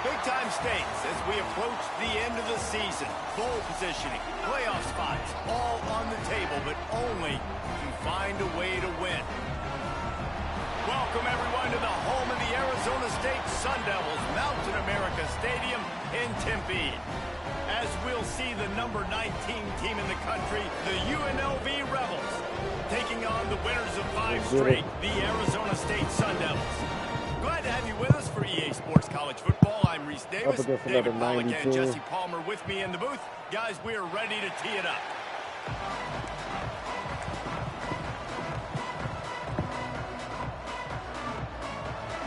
Big-time stakes as we approach the end of the season. Bowl positioning, playoff spots, all on the table, but only if you find a way to win. Welcome, everyone, to the home of the Arizona State Sun Devils, Mountain America Stadium in Tempe. As we'll see the number 19 team in the country, the UNLV Rebels, taking on the winners of 5 straight, the Arizona State Sun Devils. Glad to have you with us for EA Sports College Football. I'm Reese Davis, David Pollack and Jesse Palmer with me in the booth. Guys, we are ready to tee it up.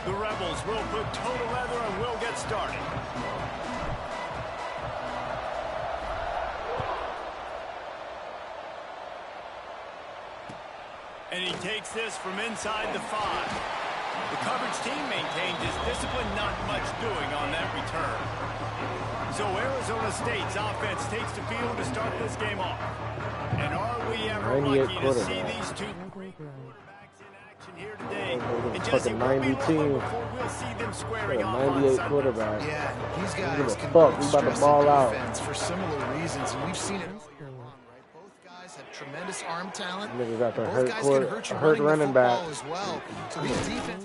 The Rebels will put toe to leather and we'll get started. And he takes this from inside the 5. The coverage team maintained his discipline, not much doing on that return. So Arizona State's offense takes the field to start this game off. And are we ever lucky to see these two quarterbacks in action here today? And Jesse, we'll be long before we'll see them squaring off on 98 quarterback. Yeah, these guys can stress the defense for similar reasons, and we've seen it earlier on, right? Both guys have tremendous arm talent. Nigga got the Both guys can hurt you running the football as well. So these defense.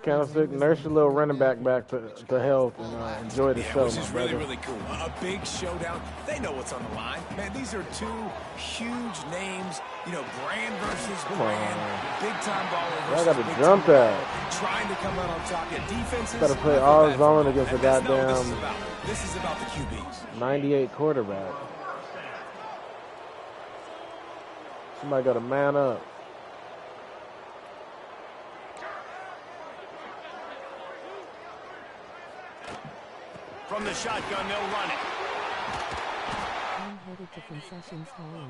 Candlestick, nurse your little running back to health and enjoy the show. Which is really cool. A big showdown. They know what's on the line. Man, these are two huge names. You know, brand versus brand. Big-time baller versus I got to jump that. Trying to come out on top. Yeah, defenses. Got to play all zone against the goddamn. This is about the QBs. 98 quarterback. Somebody got to man up. From the shotgun, they'll run it. I'm headed to concessions hall.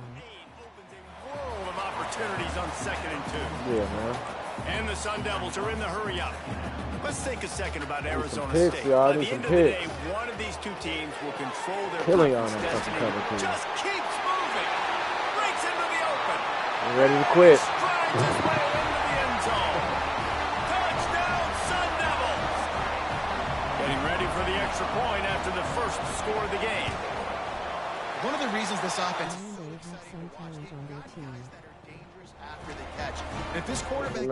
Opens a world of opportunities on 2nd and 2. Yeah, man. And the Sun Devils are in the hurry up. Let's think a second about Arizona picks, State. y'all. By the end of the day, one of these two teams will control their destiny. Just keeps moving. Breaks into the open. I'm ready to quit. Strides his way into the end zone. Touchdown, Sun Devils. Getting ready for the extra point after the first score of the game. One of the reasons this offense After they catch. If this quarterback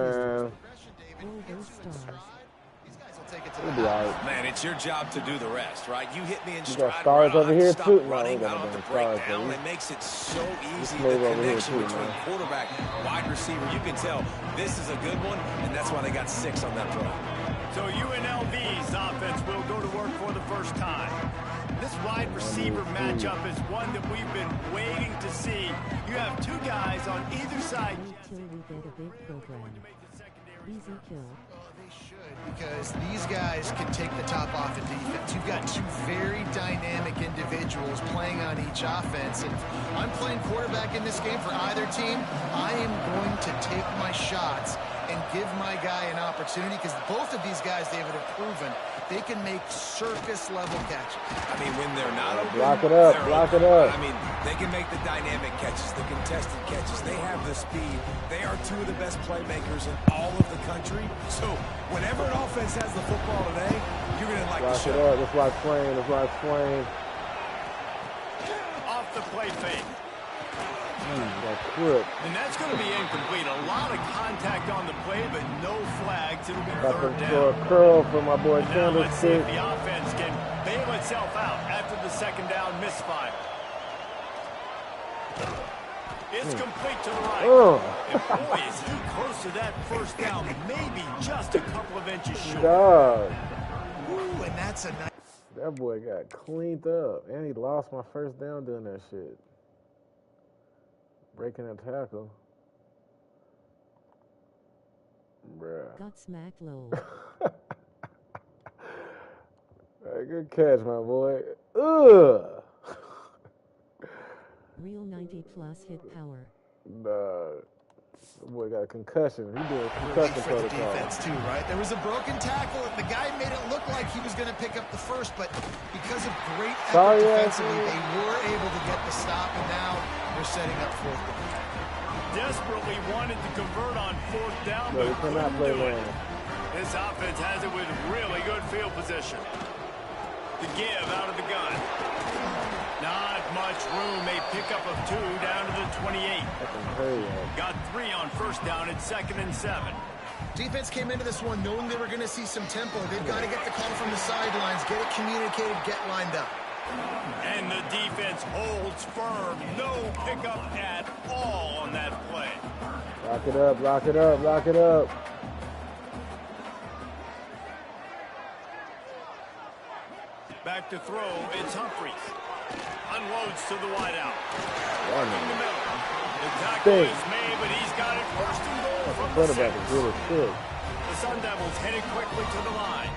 Man, it's your job to do the rest, right? You hit me in stride. You got stars over here too. No, running. I don't have to break down. It makes it so easy. The connection between quarterback, wide receiver. You can tell this is a good one, and that's why they got 6 on that play. So UNLV's offense will go to work for the first time. This wide receiver matchup is one that we've been waiting to see. You have 2 guys on either side. Easy kill. They should, because these guys can take the top off in defense. You've got 2 very dynamic individuals playing on each offense. And if I'm playing quarterback in this game for either team, I am going to take my shots and give my guy an opportunity, because both of these guys, David, have proven they can make circus-level catches. I mean, when they're not open, block it up. I mean, they can make the dynamic catches, the contested catches. They have the speed. They are 2 of the best playmakers in all of the country. So whenever an offense has the football today, you're going to like the show. That's why it's playing. That's why it's playing. Off the play fake. And that's going to be incomplete. A lot of contact on the play, but no flags. It'll be about 3rd down. Throw a curl for my boy Candlestick. Let's see if the offense can bail itself out after the 2nd down misfire. It's complete to the right. And boy, is he close to that 1st down. Maybe just a couple of inches short. Ooh, and that's a nice. That boy got cleaned up. And he lost my 1st down doing that shit. Breaking a tackle. Bruh. Got smacked low. Hey, good catch, my boy. Ugh. Real 90+ hit power. Nah. That boy got a concussion. He did a concussion for the defense too, right? There was a broken tackle. The guy made it look like he was going to pick up the first, but because of great effort defensively, they were able to get the stop, and now they're setting up 4th down. Desperately wanted to convert on 4th down, but he cannot play man. This offense has it with really good field position. The give out of the gun. Not much room. A pickup of 2 down to the 28. Got 3 on first down at 2nd and 7. Defense came into this one knowing they were going to see some tempo. They've got to get the call from the sidelines, get it communicated, get lined up. And the defense holds firm. No pickup at all on that play. Lock it up, lock it up, lock it up. Back to throw, it's Humphries. Unloads to the wideout. Working the middle. The tackle is made, but he's got it first and goal from the 6. The Sun Devils headed quickly to the line.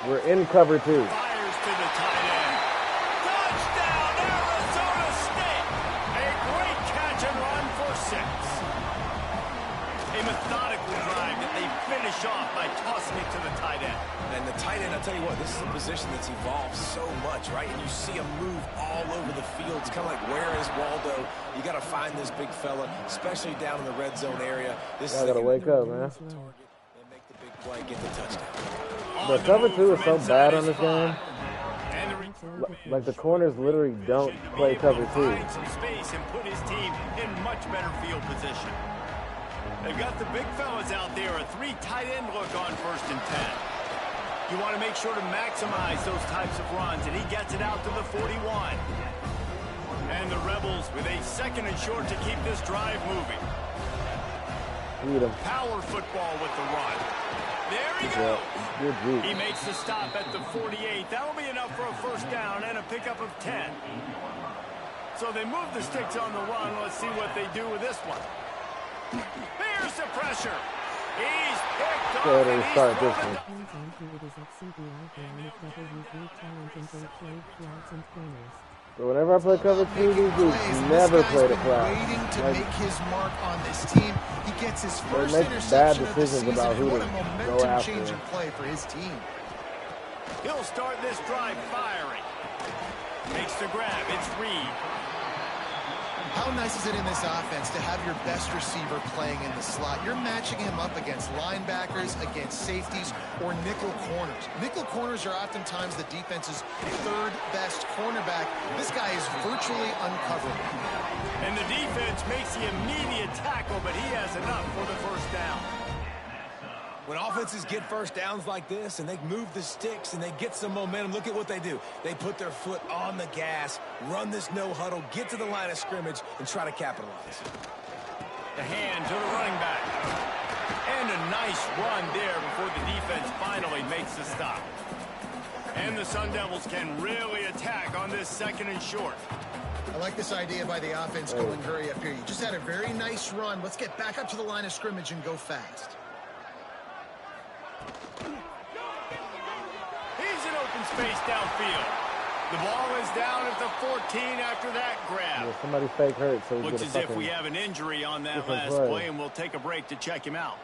We're in cover 2. Fires to the tight end. Touchdown, Arizona State! A great catch and run for 6. A methodical drive that they finish off by tossing it to the tight end. And the tight end, I'll tell you what, this is a position that's evolved so much, right? And you see him move all over the field. It's kind of like, where is Waldo? You got to find this big fella, especially down in the red zone area. This is I got to wake up, man. And make the big play, get the touchdown. But cover 2 is so bad on this game. Like the corners literally don't play cover 2. Find some space and put his team in much better field position. They've got the big fellas out there, a 3 tight end look on 1st and 10. You want to make sure to maximize those types of runs, and he gets it out to the 41. And the Rebels with a 2nd and short to keep this drive moving. Power football with the run. There he goes. He makes the stop at the 48. That'll be enough for a first down and a pickup of 10. So they move the sticks on the run. Let's see what they do with this one. Here's the pressure. He's picked up. And he's Hands-on who it is at CBI game if double use weak talent and don't play flats and corners. But whenever I play cover 2, these dudes never play the flat. Waiting to make his mark on this team. He gets his first bad interception of the decisions season. about who What to a go momentum after. changing play for his team. He'll start this drive firing. Makes the grab. It's Reed. How nice is it in this offense to have your best receiver playing in the slot? You're matching him up against linebackers, against safeties, or nickel corners. Nickel corners are oftentimes the defense's 3rd best cornerback. This guy is virtually uncoverable. And the defense makes the immediate tackle, but he has enough for the first down. When offenses get first downs like this and they move the sticks and they get some momentum, look at what they do. They put their foot on the gas, run this no huddle, get to the line of scrimmage, and try to capitalize. The hand to the running back. And a nice run there before the defense finally makes the stop. And the Sun Devils can really attack on this 2nd and short. I like this idea by the offense going hurry up here. You just had a very nice run. Let's get back up to the line of scrimmage and go fast. He's in open space downfield. The ball is down at the 14 after that grab. Yeah, somebody fake hurt, so we Looks get as a if we have an injury on that last play, and we'll take a break to check him out.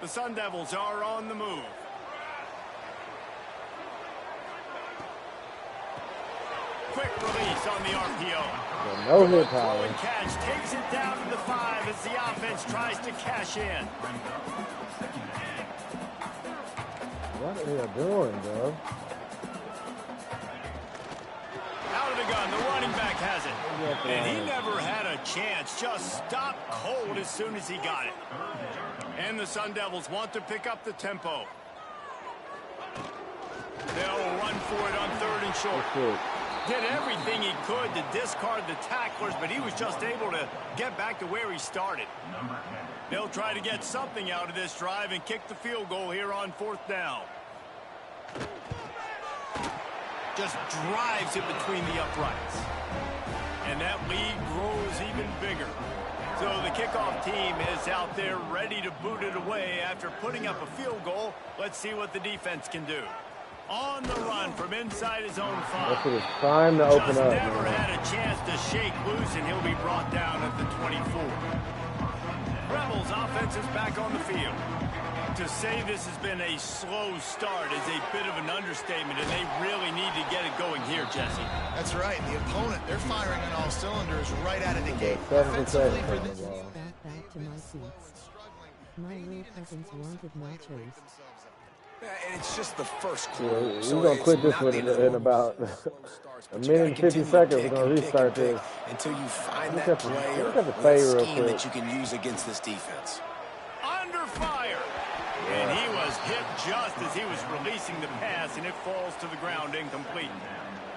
The Sun Devils are on the move. Quick release on the RPO. No hit Throw power. and catch takes it down to the 5 as the offense tries to cash in. What are you doing, bro? Out of the gun, the running back has it. And he never had a chance, just stopped cold as soon as he got it. And the Sun Devils want to pick up the tempo. They'll run for it on 3rd and short. Did everything he could to discard the tacklers, but he was just able to get back to where he started. They'll try to get something out of this drive and kick the field goal here on 4th down. Just drives it between the uprights. And that lead grows even bigger. So the kickoff team is out there ready to boot it away after putting up a field goal. Let's see what the defense can do. On the run from inside his own 5. It's time to open Just up, never man. had a chance to shake loose, and he'll be brought down at the 24. Rebels offense is back on the field. To say this has been a slow start is a bit of an understatement, and they really need to get it going here, Jesse. That's right. The opponent, they're firing on all cylinders right out of the gate. Offensively for this. Back to my seats. My little cousins wanted nachos. And it's just the first quarter. Yeah, we're going to quit this one in about a minute and 50 seconds. We're going to restart this. Until you find that play or scheme that you can use against this defense. Under fire. And he was hit just as he was releasing the pass, and it falls to the ground incomplete.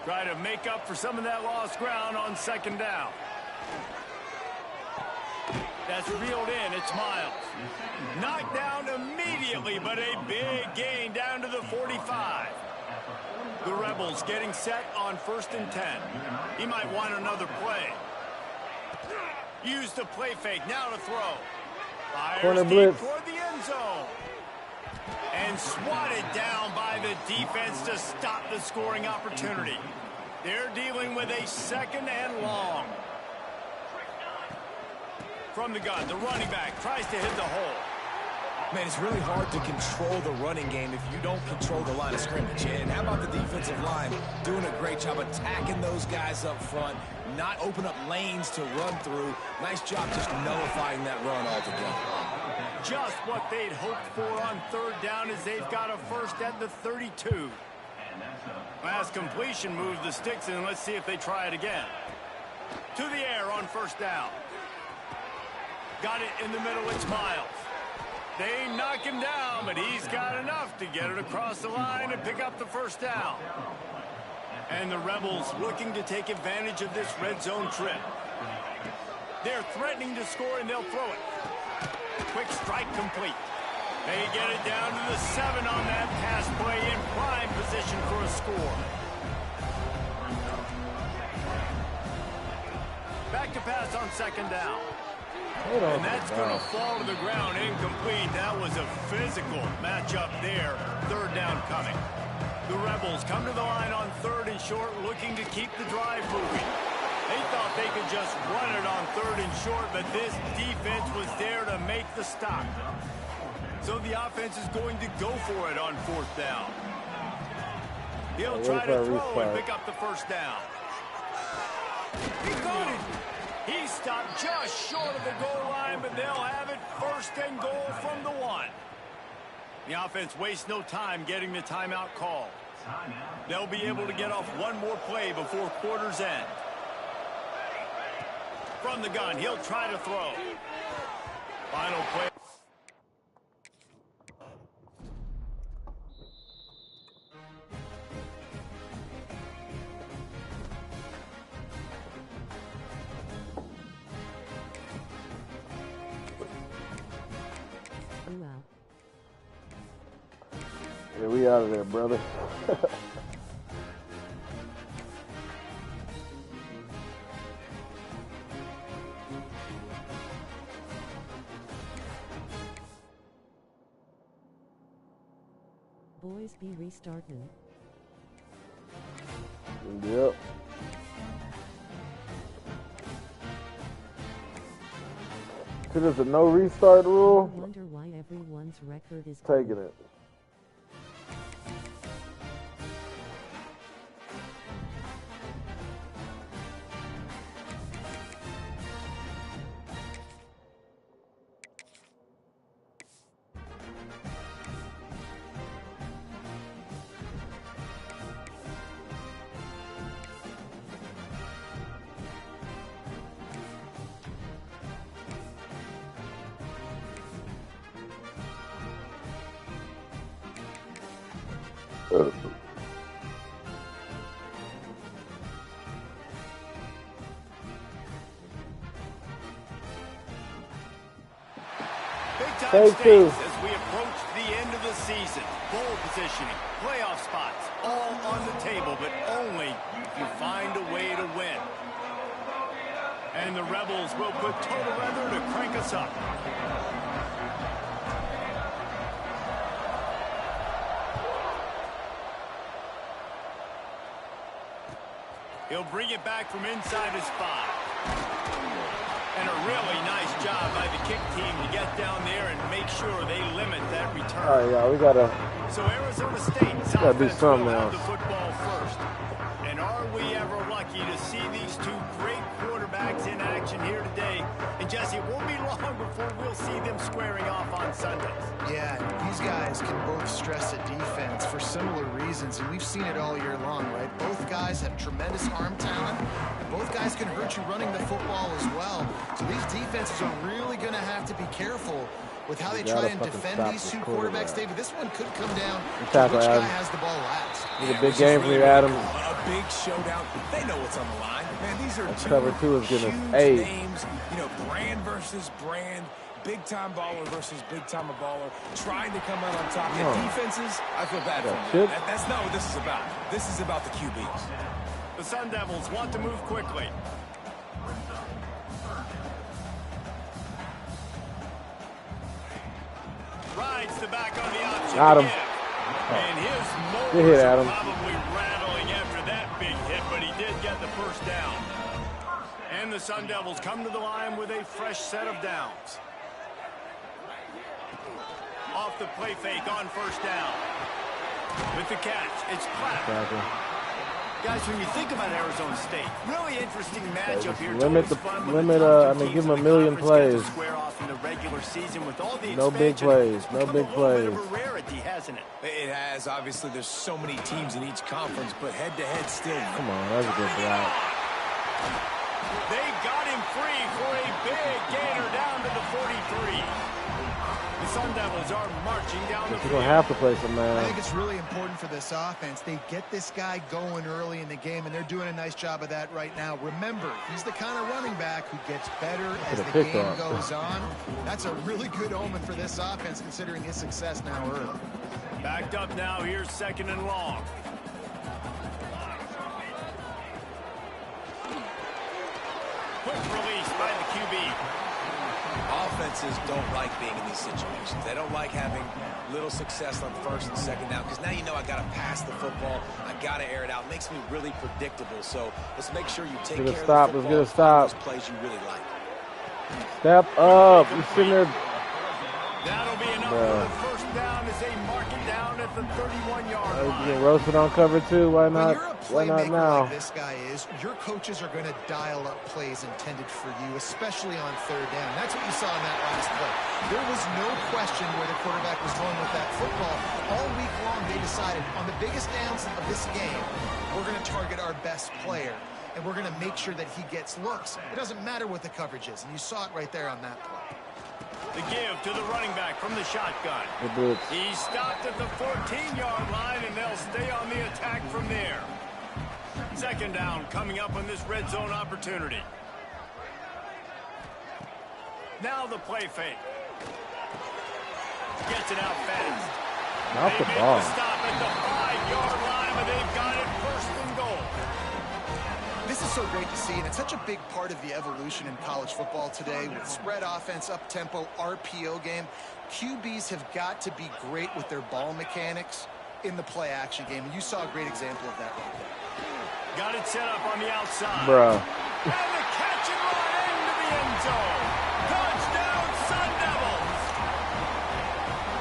Try to make up for some of that lost ground on second down. That's reeled in. It's Miles. Knocked down immediately, but a big gain down to the 45. The Rebels getting set on 1st and 10. He might want another play. Use the play fake. Now to throw. Corner Fires blitz. deep toward the end zone. And swatted down by the defense to stop the scoring opportunity. They're dealing with a 2nd and long. From the gun, the running back tries to hit the hole. Man, it's really hard to control the running game if you don't control the line of scrimmage. And how about the defensive line doing a great job attacking those guys up front, not open up lanes to run through. Nice job just nullifying that run altogether. Just what they'd hoped for on 3rd down as they've got a first at the 32. Last completion moves the sticks in. Let's see if they try it again. To the air on 1st down. Got it in the middle. It's Miles. They knock him down, but he's got enough to get it across the line and pick up the 1st down. And the Rebels looking to take advantage of this red zone trip. They're threatening to score, and they'll throw it. Quick strike complete. They get it down to the 7 on that pass play in prime position for a score. Back to pass on 2nd down. And that's going to fall to the ground incomplete. That was a physical matchup there. 3rd down coming. The Rebels come to the line on 3rd and short, looking to keep the drive moving. They thought they could just run it on 3rd and short, but this defense was there to make the stop. So the offense is going to go for it on 4th down. He'll try to throw and pick up the 1st down. He got it. He stopped just short of the goal line, but they'll have it 1st and goal from the 1. The offense wastes no time getting the timeout call. They'll be able to get off one more play before quarter's end. From the gun, he'll try to throw. Final play. Yeah, we out of there, brother. Boys be restarting. Yep. So there's a no restart rule. I wonder why everyone's record is Taking it. Big-time stakes as we approach the end of the season. Bowl positioning, playoff spots, all on the table, but only if you find a way to win. And the Rebels will put total weather to crank us up. He'll bring it back from inside his 5. And a really nice job by the kick team to get down there and make sure they limit that return. Oh yeah, we gotta. So Arizona State's Gotta do offense something will have else. the football first. And are we ever lucky to see these two great quarterbacks in action here today? And Jesse, it won't be long before we'll see them squaring off on Sundays. Yeah, these guys can both stress a defense for similar reasons, and we've seen it all year long, right? Both guys have tremendous arm talent, and both guys can hurt you running the football as well. So these defenses are really going to have to be careful with how they try and defend these two quarterbacks. David, this one could come down to which guy has the ball last. It's a big game for you, Adam. A big showdown. They know what's on the line. Man, these are cover two is huge gonna aid. names. You know, brand versus brand. Big-time baller versus big-time baller. Trying to come out on top. And defenses, I feel bad for them. That's not what this is about. This is about the QBs. The Sun Devils want to move quickly. Rides the back on the option. Got him. And his Good hit, motors are Adam. probably rattling after that big hit, but he did get the first down. And the Sun Devils come to the line with a fresh set of downs. Off the play fake on first down. With the catch, it's Clapp. Guys, when you think about Arizona State, really interesting matchup here. Give them a million plays. No big plays. No big plays. Rarity, hasn't it? It has. Obviously, there's so many teams in each conference, but head-to-head still. Come on, that's a good block. They got him free for a big gainer down to the 43. The Sun Devils are marching down the field. You're going to have to play some man. I think it's really important for this offense. They get this guy going early in the game, and they're doing a nice job of that right now. Remember, he's the kind of running back who gets better as the game goes on. That's a really good omen for this offense, considering his success now early. Backed up now. Here's second and long. Quick release by the QB. Offenses don't like being in these situations. They don't like having little success on first and second down because now you know I got to pass the football. I got to air it out. It makes me really predictable. So let's make sure you take care of the football. Let's get a stop. Those plays you really like. Step up. You're sitting there. That'll be enough for the first down as they mark it down at the 31-yard line. You get roasted on cover two. Why not? Why not now? Like this guy is, your coaches are going to dial up plays intended for you, especially on third down. That's what you saw in that last play. There was no question where the quarterback was going with that football. All week long, they decided on the biggest downs of this game, we're going to target our best player, and we're going to make sure that he gets looks. It doesn't matter what the coverage is, and you saw it right there on that play. The give to the running back from the shotgun. He stopped at the 14-yard line, and they'll stay on the attack from there. Second down coming up on this red zone opportunity. Now the play fake. Gets it out fast. Not the ball. They stop at the 5-yard line, but they've got it first and goal. This is so great to see, and it's such a big part of the evolution in college football today with spread offense, up-tempo, RPO game. QBs have got to be great with their ball mechanics in the play-action game, and you saw a great example of that right there. Got it set up on the outside. Bro. And the catch and run into the end zone. Touchdown, Sun Devils.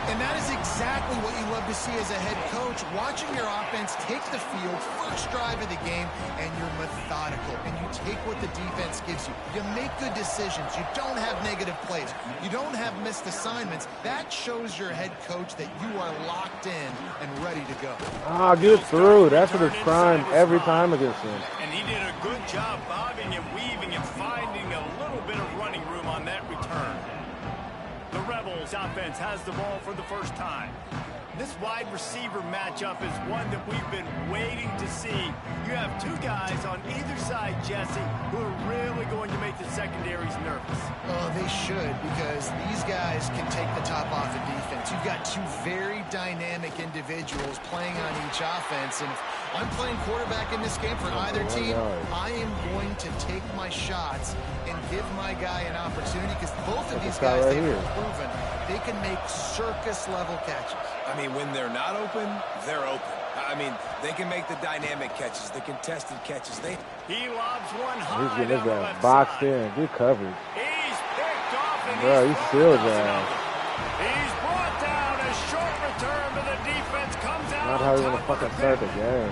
And that is exactly what you love to see as a head coach, watching your offense take the field, first drive of the game, and you're methodical, and you take what the defense gives you. You make good decisions. You don't have negative plays. You don't have missed assignments. That shows your head coach that you are locked in and ready to go. Get it through. That's what it's trying every time against him. And he did a good job bobbing and weaving and finding a little bit of running room on that return. The Rebels offense has the ball for the first time. This wide receiver matchup is one that we've been waiting to see. You have two guys on either side, Jesse, who are really going to make the secondaries nervous. Oh, they should, because these guys can take the top off of defense. You've got two very dynamic individuals playing on each offense, and if I'm playing quarterback in this game for either team, I am going to take my shots and give my guy an opportunity, because both of these guys, they've proven they can make circus-level catches. I mean, when they're not open, they're open. I mean, they can make the dynamic catches, the contested catches. He lobs one high. He's getting his ass boxed in. Good coverage. He's picked off and bro, he's still down. He's brought down as short Not how you want to fucking start the game.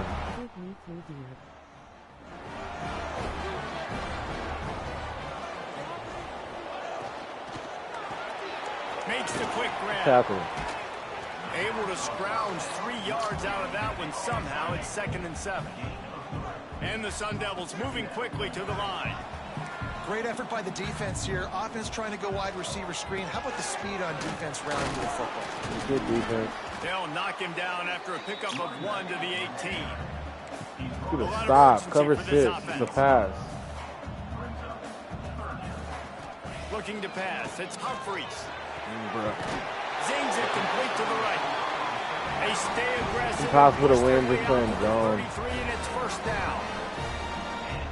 Makes the quick grab. Tackle. Able to scrounge 3 yards out of that one somehow. It's 2nd and 7. And the Sun Devils moving quickly to the line. Great effort by the defense here. Offense trying to go wide receiver screen. How about the speed on defense rounding to the football? Good defense. They'll knock him down after a pickup of 1 to the 18. Good stop. Cover 6. The pass. Looking to pass. It's Humphries. Bro. Zings it complete to the right. They stay aggressive. Impossible to win just playing zone. 33 and it's 1st down.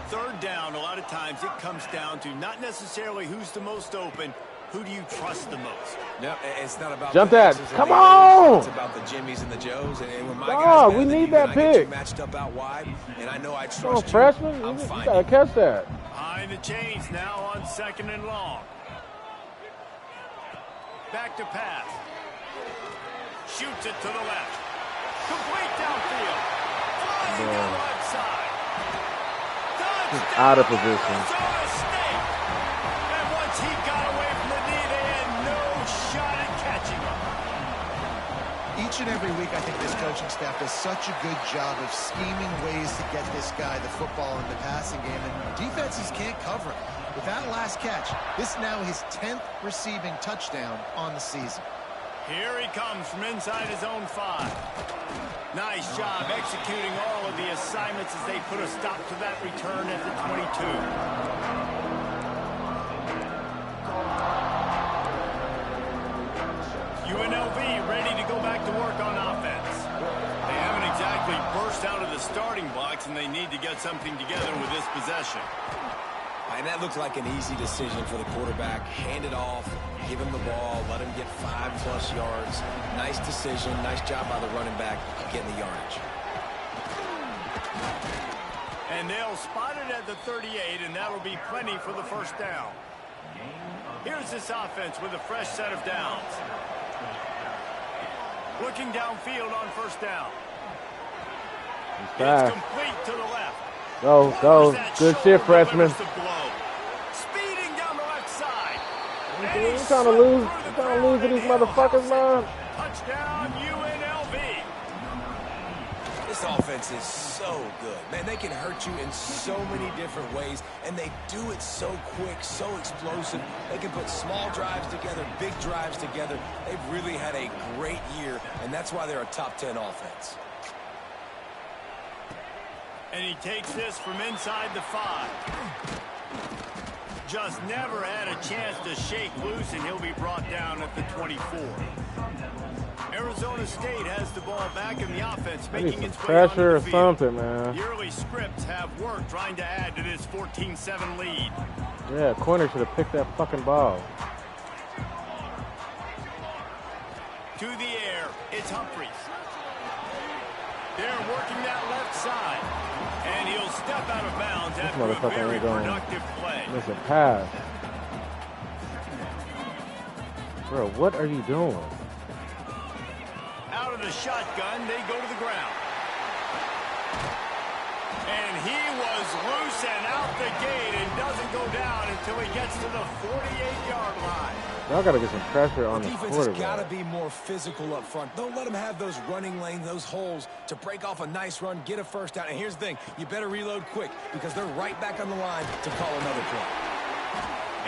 3rd down, a lot of times it comes down to not necessarily who's the most open, who do you trust the most? No, it's not about jump the that. X's Come and the on! O's. It's about the Jimmies and the Joes. And when my Oh, guys we better than need you, that and I get pick. you matched up out wide, and I know I trust Come on, you. freshman. I'm You fine. gotta catch that. Behind the chains now on 2nd and long. Back to pass. Shoots it to the left. Complete downfield. Flying down the left side. Touchdown, Out of position. Arizona State. And once he got away from the knee, they had no shot at catching him. Each and every week, I think this coaching staff does such a good job of scheming ways to get this guy the football in the passing game, and defenses can't cover him. With that last catch, this is now his 10th receiving touchdown on the season. Here he comes from inside his own 5. Nice job executing all of the assignments as they put a stop to that return at the 22. UNLV ready to go back to work on offense. They haven't exactly burst out of the starting blocks, and they need to get something together with this possession. And that looked like an easy decision for the quarterback. Hand it off, give him the ball, let him get 5+ yards. Nice decision. Nice job by the running back getting the yardage. And they'll spot it at the 38, and that'll be plenty for the 1st down. Here's this offense with a fresh set of downs. Looking downfield on 1st down. It's complete to the left. Go, go. Good shit, freshman. Speeding down the left side. We're trying to lose. We're trying to lose to these motherfuckers, man. Touchdown, UNLV. This offense is so good. Man, they can hurt you in so many different ways, and they do it so quick, so explosive. They can put small drives together, big drives together. They've really had a great year, and that's why they're a top 10 offense. And he takes this from inside the 5. Just never had a chance to shake loose, and he'll be brought down at the 24. Arizona State has the ball back in the offense, making its way pressure or field. something, man. The early scripts have worked trying to add to this 14-7 lead. Yeah, corner should have picked that fucking ball. To the air, it's Humphries. They're working that left side. And he'll step out of bounds after a very productive play. Miss a pass. Bro, what are you doing? Out of the shotgun, they go to the ground. And he was loose and out the gate and doesn't go down until he gets to the 48-yard line. Y'all got to get some pressure on the Defense has got to be more physical up front. Don't let them have those running lanes, those holes to break off a nice run, get a 1st down. And here's the thing, you better reload quick because they're right back on the line to call another play.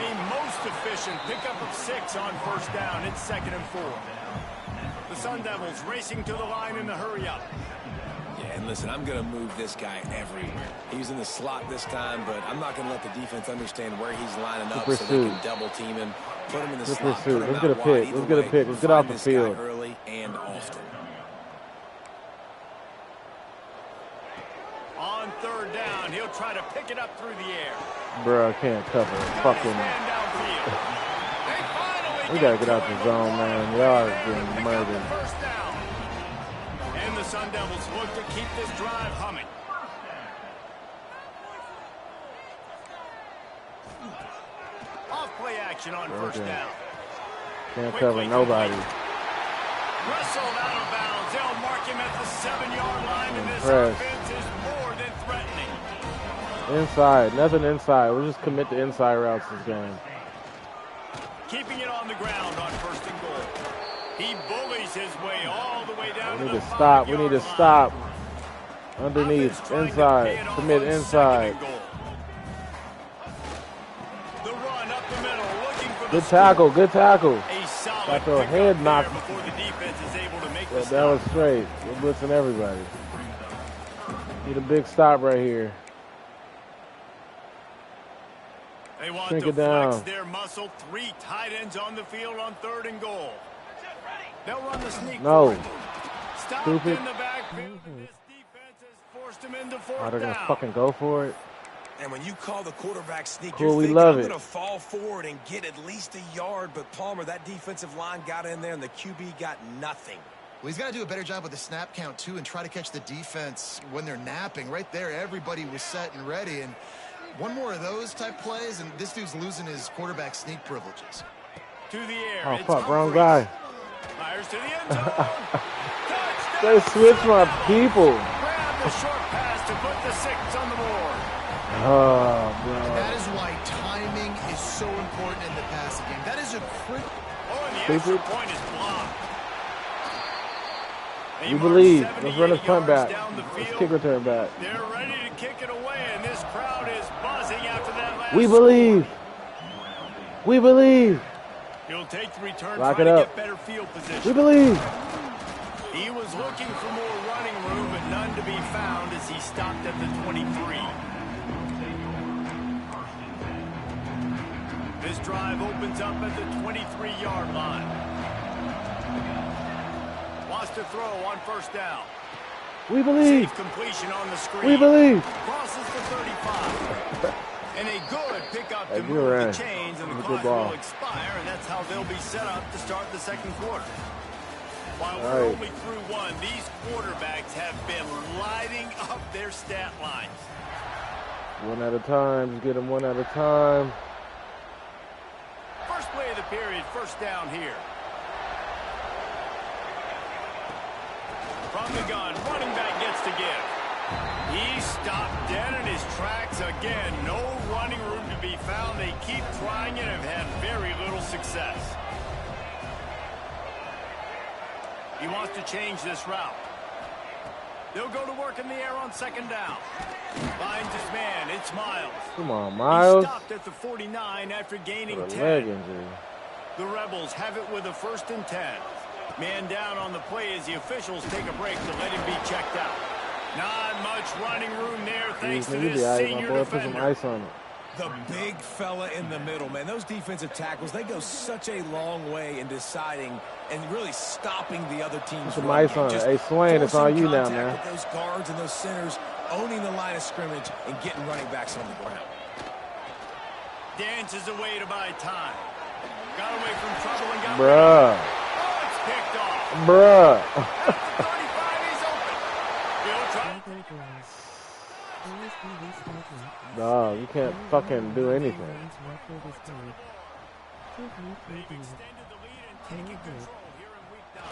A most efficient pickup of 6 on 1st down. It's 2nd and 4. The Sun Devils racing to the line in the hurry-up. Yeah, and listen, I'm going to move this guy everywhere. He's in the slot this time, but I'm not going to let the defense understand where he's lining up so they can double-team him. Put him in the slot. Let's get a pick. Let's get a pick. Let's get off the field. Early and often. On 3rd down, he'll try to pick it up through the air. Bro, I can't cover it. Fucking. We gotta get out the zone, man. Y'all are getting murdered. 1st down. And the Sun Devils look to keep this drive humming. Off play action on 1st down. Can't cover nobody. Wrestled out of bounds. They'll mark him at the 7-yard line, and this offense is more than threatening. Inside, nothing inside. We'll just commit to inside routes this game. Keeping it on the ground on 1st and goal. He bullies his way all the way down to the 5-yard line. We need to stop. We need to stop. Underneath, inside, commit inside. The run up the middle, looking for good tackle, good tackle. Got their head knocked. Before the defense is able to make the that was straight. We're blitzing everybody. Need a big stop right here. They want Shrink to it down. flex their muscle. 3 tight ends on the field on 3rd and goal. They'll run the sneak. No. Stopped Stupid. in the backfield. This defense has forced him into 4th They're down. gonna fucking go for it. And when you call the quarterback sneak, Cool, you're we thinking, love I'm it. going to fall forward and get at least a yard. But Palmer, that defensive line got in there, and the QB got nothing. Well, he's got to do a better job with the snap count, too, and try to catch the defense when they're napping. Right there, everybody was set and ready. And one more of those type plays, and this dude's losing his quarterback sneak privileges. To the air. Oh, It's fuck, wrong Humphries. guy. Fires to the end zone. Touchdown. They switched my people. Grab the short pass to put the 6 on the board. Oh, bro. And that is why timing is so important in the passing game. That is a critical. Oh, and the extra Stupid. point is blocked. They We march believe. 70, Let's run this 80 punt yards back. down the Let's field. kick return back. They're ready to kick it away, and this crowd is buzzing after that last We score. believe. We believe. He'll take the return, Lock trying it to up. get better field We position. believe. He was looking for more running room, but none to be found as he stopped at the 23. This drive opens up at the 23-yard line. Wants to throw on 1st down. We believe. Safe completion on the screen. We believe. Crosses the 35. And a good pickup to Hey, move you're the right. chains, and the Good clock ball. will expire, and that's how they'll be set up to start the 2nd quarter. While All we're right. only through 1, these quarterbacks have been lighting up their stat lines. One at a time. Just get them one at a time. First play of the period, 1st down here. From the gun, running back gets to give. He stopped dead in his tracks again. No running room to be found. They keep trying it and have had very little success. He wants to change this route. They'll go to work in the air on 2nd down. Finds his man. It's Miles. Come on, He Miles. stopped at the 49 after gaining What a 10. leg injury. The Rebels have it with a 1st and 10. Man down on the play as the officials take a break to let him be checked out. Not much running room there thanks to Jeez, this my senior boy put some defender. ice on it. The big fella in the middle, man. Those defensive tackles, they go such a long way in deciding and really stopping the other team's Some run ice game. on it. Just Hey, Swain, it's forcing on you now, contact man. with those guards and those centers, owning the line of scrimmage and getting running backs on the ground. Dances away to buy time. Got away from trouble and got Bruh. Oh, it's picked off. Bruh. At the 35, he's open. He'll try. Michael Gross. OSB restarting. Dog, you can't fucking do anything. Ryan's record is tied. 2-3-3 deal. Extended the lead and taking Very good. control here in week 9.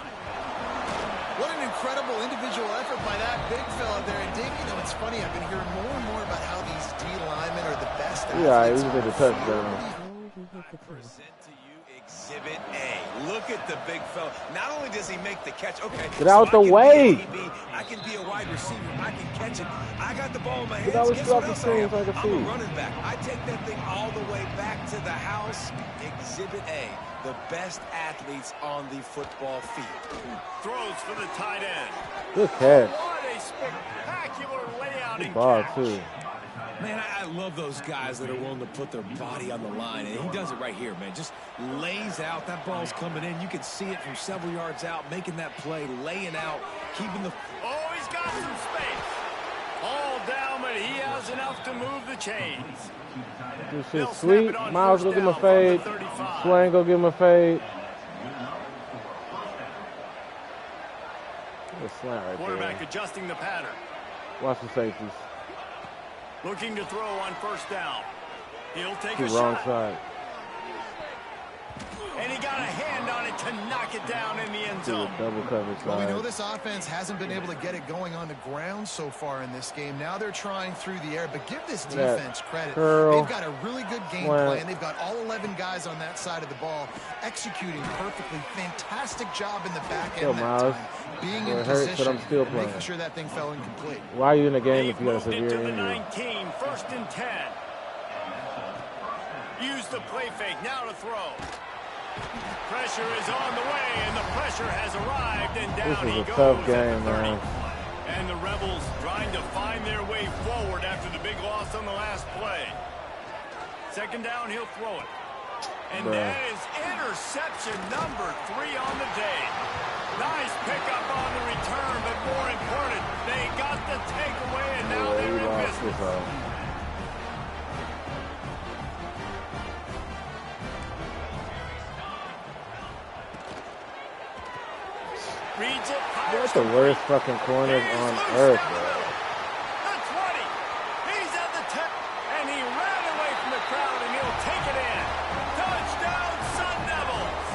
What an incredible individual effort by that big fella there. And Dave, you know, it's funny. I've been hearing more and more about how these D linemen are the best Yeah, he athletes just on made a the field. touchdown. Oh, he hit the tree. Present to you Exhibit A. Look at the big fella. Not only does he make the catch, okay. Get out so the I way. can be a DB, I can be a wide receiver. I can catch it. I got the ball in my hands. Get out Guess the what else I screen am? so I can I'm see. a running back. I take that thing all the way back to the house. Exhibit A. The best athletes on the football field. Throws for the tight end. Good catch. What a spectacular layout Good and ball, catch. too. Man, I love those guys that are willing to put their body on the line, and he does it right here, man. Just lays out. That ball's coming in. You can see it from several yards out, making that play, laying out, keeping the... Oh, he's got some space. All down, but he has enough to move the chains. This shit They'll snap sweet. it on Miles go first give him a down from the fade. 35. Swain go give him a fade. Good slant right Quarterback there. adjusting the pattern. Watch the safeties. Looking to throw on 1st down. He'll take Two a wrong shot. side. And he got a hand on it to knock it down in the end zone. Double coverage. Well, we know this offense hasn't been able to get it going on the ground so far in this game. Now they're trying through the air, but give this defense credit. They've got a really good game plan. They've got all 11 guys on that side of the ball executing perfectly. Fantastic job in the back end that time. Being in position, making sure that thing fell incomplete. Why are you in the game if you got a severe injury? 19, first and 10. Use the play fake, now to throw. Pressure is on the way, and the pressure has arrived, and down he goes. This is a tough game, man. And the Rebels trying to find their way forward after the big loss on the last play. Second down, he'll throw it. And that is interception number 3 on the day. Nice pickup on the return, but more important, they got the takeaway, and now they're in business. Reads it. That's the worst fucking corners on earth, bro. The 20. He's at the 10. And he ran away from the crowd, and he'll take it in. Touchdown, Sun Devils.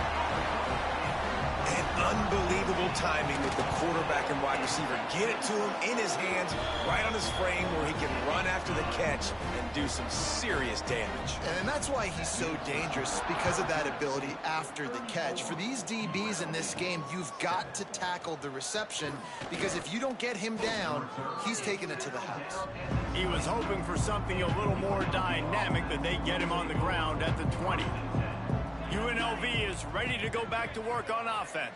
And unbelievable timing with the quarterback and wide receiver. Get it to him in his hands, right on his frame where he can run after the catch and do some serious damage. And that's why he's so dangerous, because of that ability after the catch. For these DBs in this game, you've got to tackle the reception, because if you don't get him down, he's taking it to the house. He was hoping for something a little more dynamic, but they get him on the ground at the 20. UNLV is ready to go back to work on offense.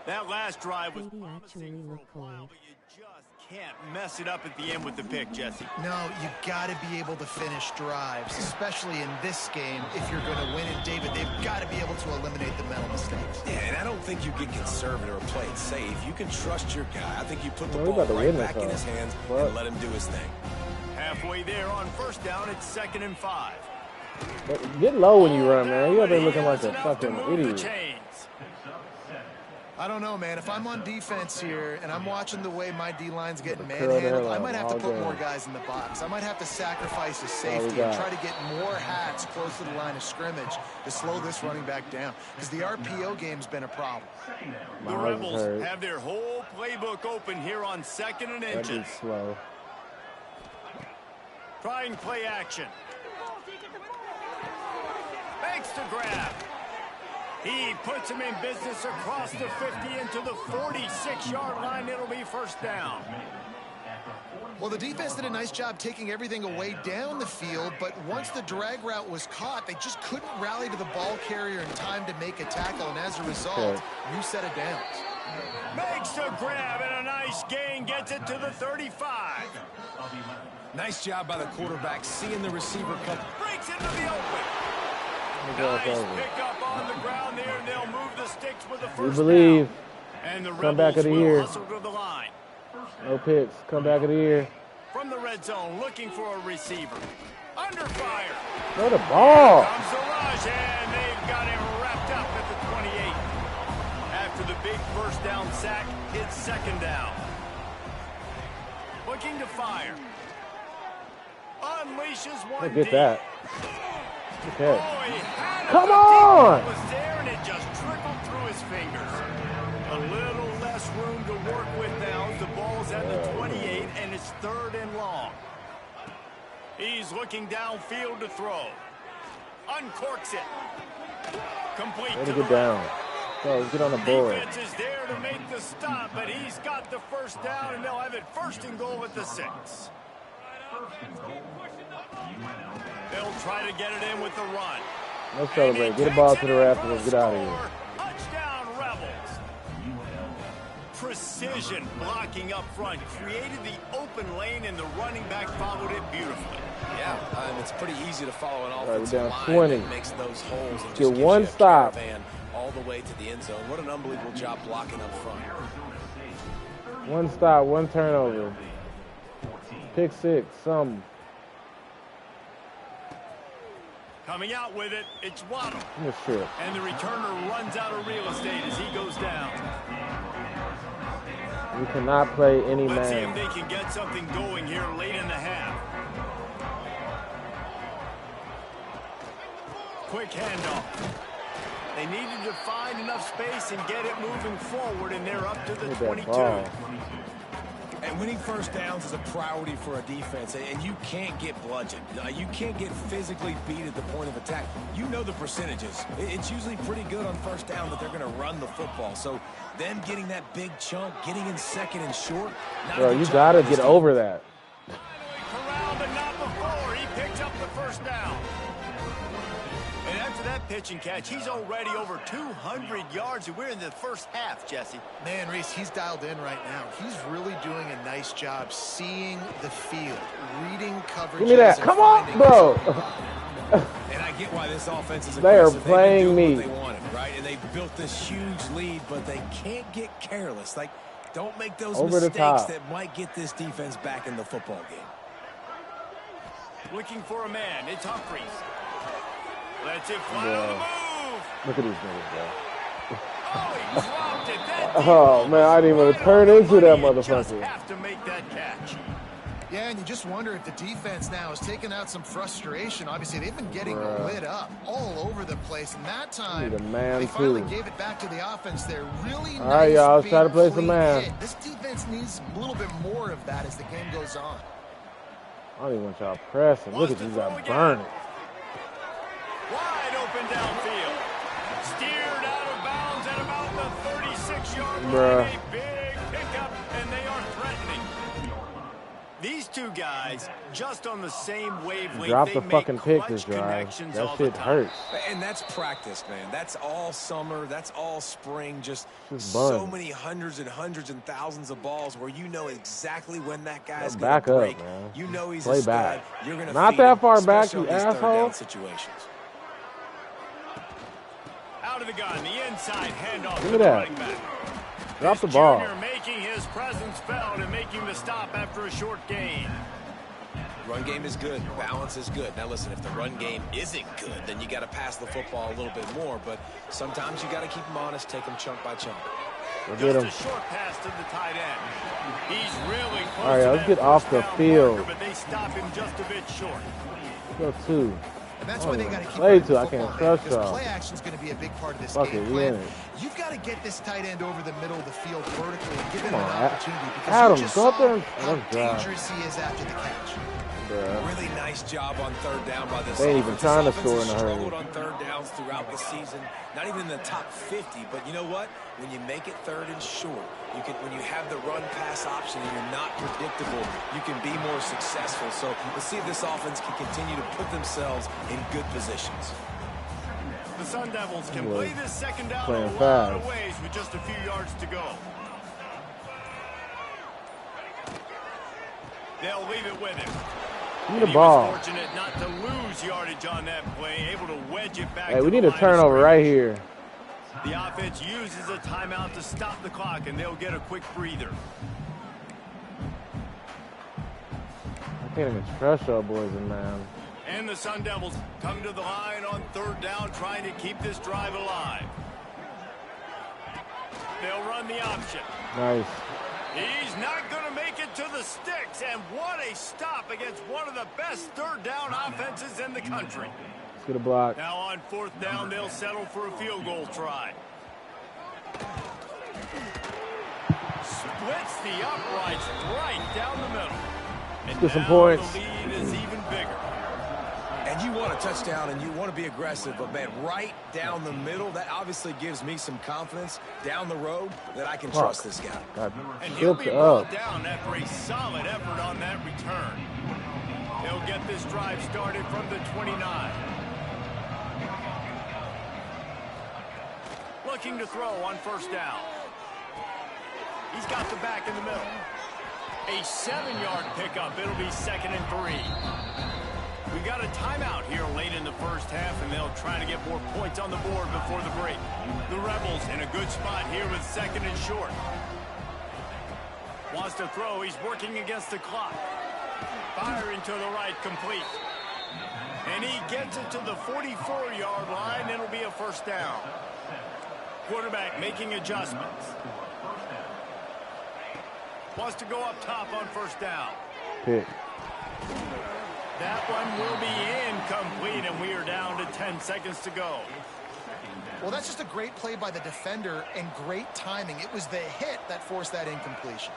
That last drive was promising for a while, but you just can't mess it up at the end with the pick, Jesse. No, you got to be able to finish drives, especially in this game. If you're going to win it, David, they've got to be able to eliminate the mental mistakes. Yeah, and I don't think you get conservative or play it safe. You can trust your guy. I think you put the ball right back in his hands and let him do his thing. Halfway there on first down, it's 2nd and 5. Get low when you run, man. You out there looking like a fucking idiot. I don't know, man. If I'm on defense here and I'm watching the way my D-line's getting manhandled, I might have to put more guys in the box. I might have to sacrifice a safety and try to get more hats close to the line of scrimmage to slow this running back down, because the RPO game's been a problem. The Rebels have their whole playbook open here on 2nd and inches. Slow. Trying play action. Makes the grab. He puts him in business across the 50 into the 46-yard line. It'll be first down. Well, the defense did a nice job taking everything away down the field, but once the drag route was caught, they just couldn't rally to the ball carrier in time to make a tackle, and as a result, new set of downs. Makes the grab, and a nice gain gets it to the 35. Nice job by the quarterback, seeing the receiver come. Breaks into the open. Nice pick up on the ground there, and they'll move the sticks with the first believe. Down. And the Come back of the year. hustle to the line. No picks. Come back of the year. From the red zone, looking for a receiver. Under fire. Throw the ball. Here comes the rush, and they've got him wrapped up at the 28. After the big first down sack, it's 2nd down. Looking to fire. Unleashes one. Look at that. Okay. Oh, come on! It was there, and it just trickled through his fingers. A little less room to work with now. The ball's at the 28, and it's 3rd and long. He's looking downfield to throw. Uncorks it. Complete to the get down. So get on the board. Defense is there to make the stop, but he's got the first down, and they'll have it 1st and goal at the 6. They'll try to get it in with the run. Let's celebrate. Get the ball to the Raptors. Get out of here. Touchdown, Rebels. Precision blocking up front created the open lane, and the running back followed it beautifully. Yeah, it's pretty easy to follow an offensive line 20. that makes those holes and get one stop all the way to the end zone. What an unbelievable job blocking up front. One stop, one turnover. Pick 6, some. Coming out with it, it's Waddle. Sure. And the returner runs out of real estate as he goes down. We cannot play any man. Let's see if they can get something going here late in the half. Quick handoff. They needed to find enough space and get it moving forward, and they're up to the 22. And winning first downs is a priority for a defense, and you can't get bludgeoned. You can't get physically beat at the point of attack. You know the percentages. It's usually pretty good on first down that they're going to run the football. So them getting that big chunk, getting in second and short. Bro, you got to get over that. Corralled, but not before. He picks up the first down. And after that pitch and catch, he's already over 200 yards, and we're in the first half, Jesse. Man, Reese, he's dialed in right now. He's really doing a nice job seeing the field, reading coverages. Give me that. Come on, bro. And I get why this offense is They are aggressive. playing me. They wanted, right? And they built this huge lead, but they can't get careless. Like, don't make those Over the mistakes top. that might get this defense back in the football game. Looking for a man. It's Humphries. Lets it fly on the move. Look at these niggas, bro. Oh, he dropped it. That Oh, man, I didn't even want to turn into that You just motherfucker. have to make that catch. Yeah, and you just wonder if the defense now has taken out some frustration. Obviously, they've been getting Bruh. lit up all over the place. And that time, Need a man, they finally too. gave it back to the offense there. Really All right, nice, y'all, let's big, try to play some clean man. hit. This defense needs a little bit more of that as the game goes on. I don't even want y'all pressing. Look at you guys burning. Wide open downfield. Steered out of bounds at about the 36-yard Bruh. line. A big pickup, and they are threatening. These two guys, just on the same wavelength. Drop they the make fucking pick clutch this drive. connections That all the shit time. hurts. And that's practice, man. That's all summer. That's all spring. Just Just so bun. many hundreds and thousands of balls where you know exactly when that guy's going Back to up, break. man. You know he's Play a stud. back. You're going to Not feed that him, far back, especially you on these third asshole. down situations. Out of the gun, the inside handoff Look to at the that. running back. Drop the This ball. junior making his presence felt and making the stop after a short gain. Run game is good. Balance is good. Now, listen, if the run game isn't good, then you got to pass the football a little bit more. But sometimes you got to keep them honest, take them chunk by chunk. Go get Just him. a short pass to the tight end. He's really close All right, to let's that get off the first down field. marker, but they stop him just a bit short. Go two. And that's Oh, why they got to keep play running two. the I football, can't man, trust because y'all. play action is going to be a big part of this Fuck game it, plan. we in it. You've got to get this tight end over the middle of the field vertically and give him Come an on, opportunity because Adam, you just go up saw there and- how let's drive. dangerous he is after the catch. Bruh. Really nice job on third down by this They ain't even offense. trying to This score offense in a has hurry. struggled on third downs throughout the season. Not even in the top 50, but you know what? When you make it third and short, when you have the run-pass option and you're not predictable, you can be more successful. So let's see if this offense can continue to put themselves in good positions. The Sun Devils can play this second down a playing lot of fast. ways with just a few yards to go. They'll leave it with him. Give me the He ball. was fortunate not to lose yardage on that play, able to wedge it back. Hey, to we the need a line of turnover scrimmage. right here. The offense uses a timeout to stop the clock, and they'll get a quick breather. I can't even trust y'all boys in man. And the Sun Devils come to the line on third down, trying to keep this drive alive. They'll run the option. Nice. He's not going to make it to the sticks, and what a stop against one of the best third down offenses in the country. Let's get a block. Now on fourth down, they'll settle for a field goal try. Splits the uprights right down the middle. And Get some now points. the lead is even bigger. And you want a touchdown and you want to be aggressive, but man, right down the middle, that obviously gives me some confidence down the road that I can trust this guy. God, And he'll tilt be up. brought down after a solid effort on that return. They'll get this drive started from the 29. Looking to throw on first down. He's got the back in the middle. A 7-yard pickup. It'll be 2nd and 3. We got a timeout here late in the first half, and they'll try to get more points on the board before the break. The Rebels in a good spot here with 2nd and short. Wants to throw. He's working against the clock. Firing to the right, complete. And he gets it to the 44-yard line. It'll be a first down. Quarterback making adjustments. Wants to go up top on first down. Pick. That one will be incomplete, and we are down to 10 seconds to go. Well, that's just a great play by the defender and great timing. It was the hit that forced that incompletion.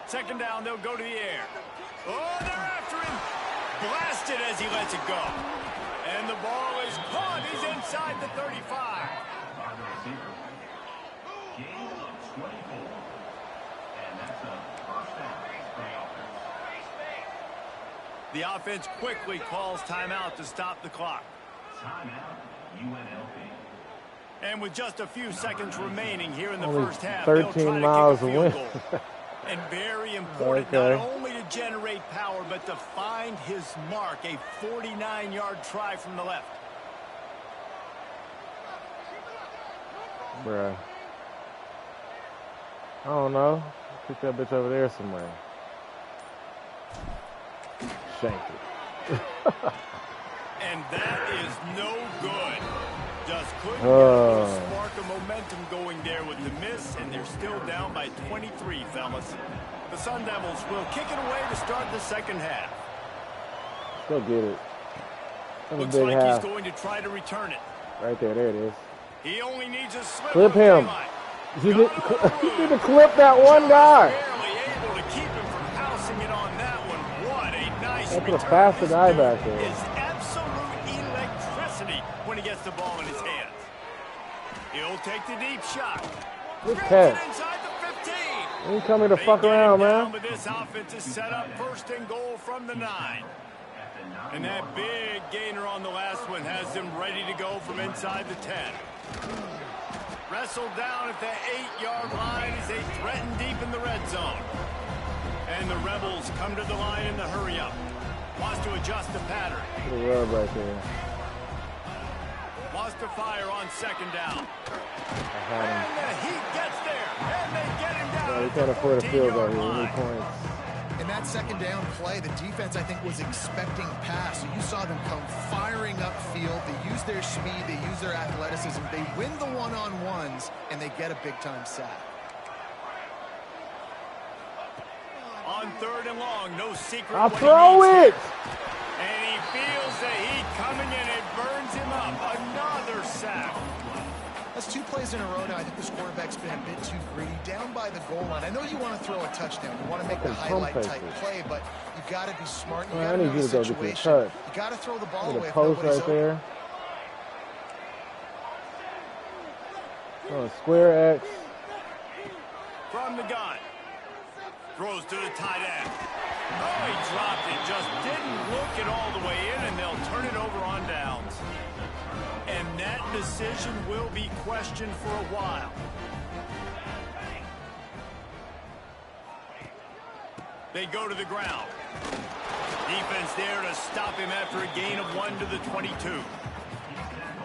Second down, they'll go to the air. Oh, they're after him. Blasted as he lets it go. And the ball is caught. He's inside the 35. The offense quickly calls timeout to stop the clock. Timeout, UNLV. And with just a few seconds remaining here in the first half, 13 miles away. And very important, not only to generate power, but to find his mark. A 49-yard try from the left. Bruh. I don't know. Pick that bitch over there somewhere. Shanked it. And that is no good. Just couldn't get a spark of momentum going there with the miss, and they're still down by 23, fellas. The Sun Devils will kick it away to start the second half. Go get it. Looks like he's going to try to return it. Right there, there it is. He only needs a slip. Clip him. You need to clip that one guy. Barely able to keep him from housing it on that one. What a nice That's return. a faster guy back there. Is absolute electricity when he gets the ball in his hands. He'll take the deep shot. Good catch. Inside the 15. You ain't coming to fuck around, man. But this offense is set up first and goal from the 9. And that big gainer on the last one has them ready to go from inside the 10. Wrestled down at the 8-yard line as they threaten deep in the red zone. And the Rebels come to the line in the hurry-up. Wants to adjust the pattern. Good rub right there. Wants to fire on second down. I had him. And the Heat gets there. And they get him down. Yeah, we can't afford a field goal here. We need points. In that second down play, the defense, I think, was expecting pass. So you saw them come firing upfield. They use their speed. They use their athleticism. They win the one-on-ones, and they get a big-time sack. On third and long, no secret. I'll throw it. And he feels the heat coming in. It burns him up. Another sack. That's 2 plays in a row now. I think this quarterback's been a bit too greedy. Down by the goal line. I know you want to throw a touchdown. You want to make the highlight-type play, but you've got to be smart. You got to know the situation. You got to throw the ball away if nobody's right there. Oh, square X. From the gun. Throws to the tight end. Oh, he dropped it. Just didn't look it all the way in, and they'll turn it over on downs. And that decision will be questioned for a while. They go to the ground. Defense there to stop him after a gain of 1 to the 22.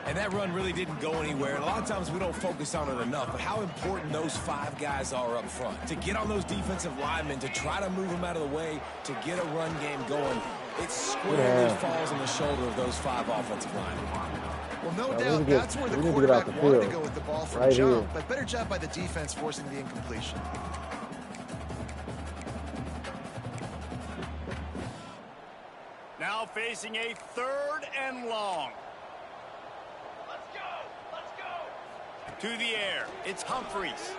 And that run really didn't go anywhere. And a lot of times we don't focus on it enough, but how important those 5 guys are up front. To get on those defensive linemen, to try to move them out of the way, to get a run game going, it squarely falls on the shoulder of those 5 offensive linemen. Well, no doubt that's where the quarterback wanted to go with the ball from jump, here. but better job by the defense forcing the incompletion. Now facing a third and long. To the air. It's Humphreys.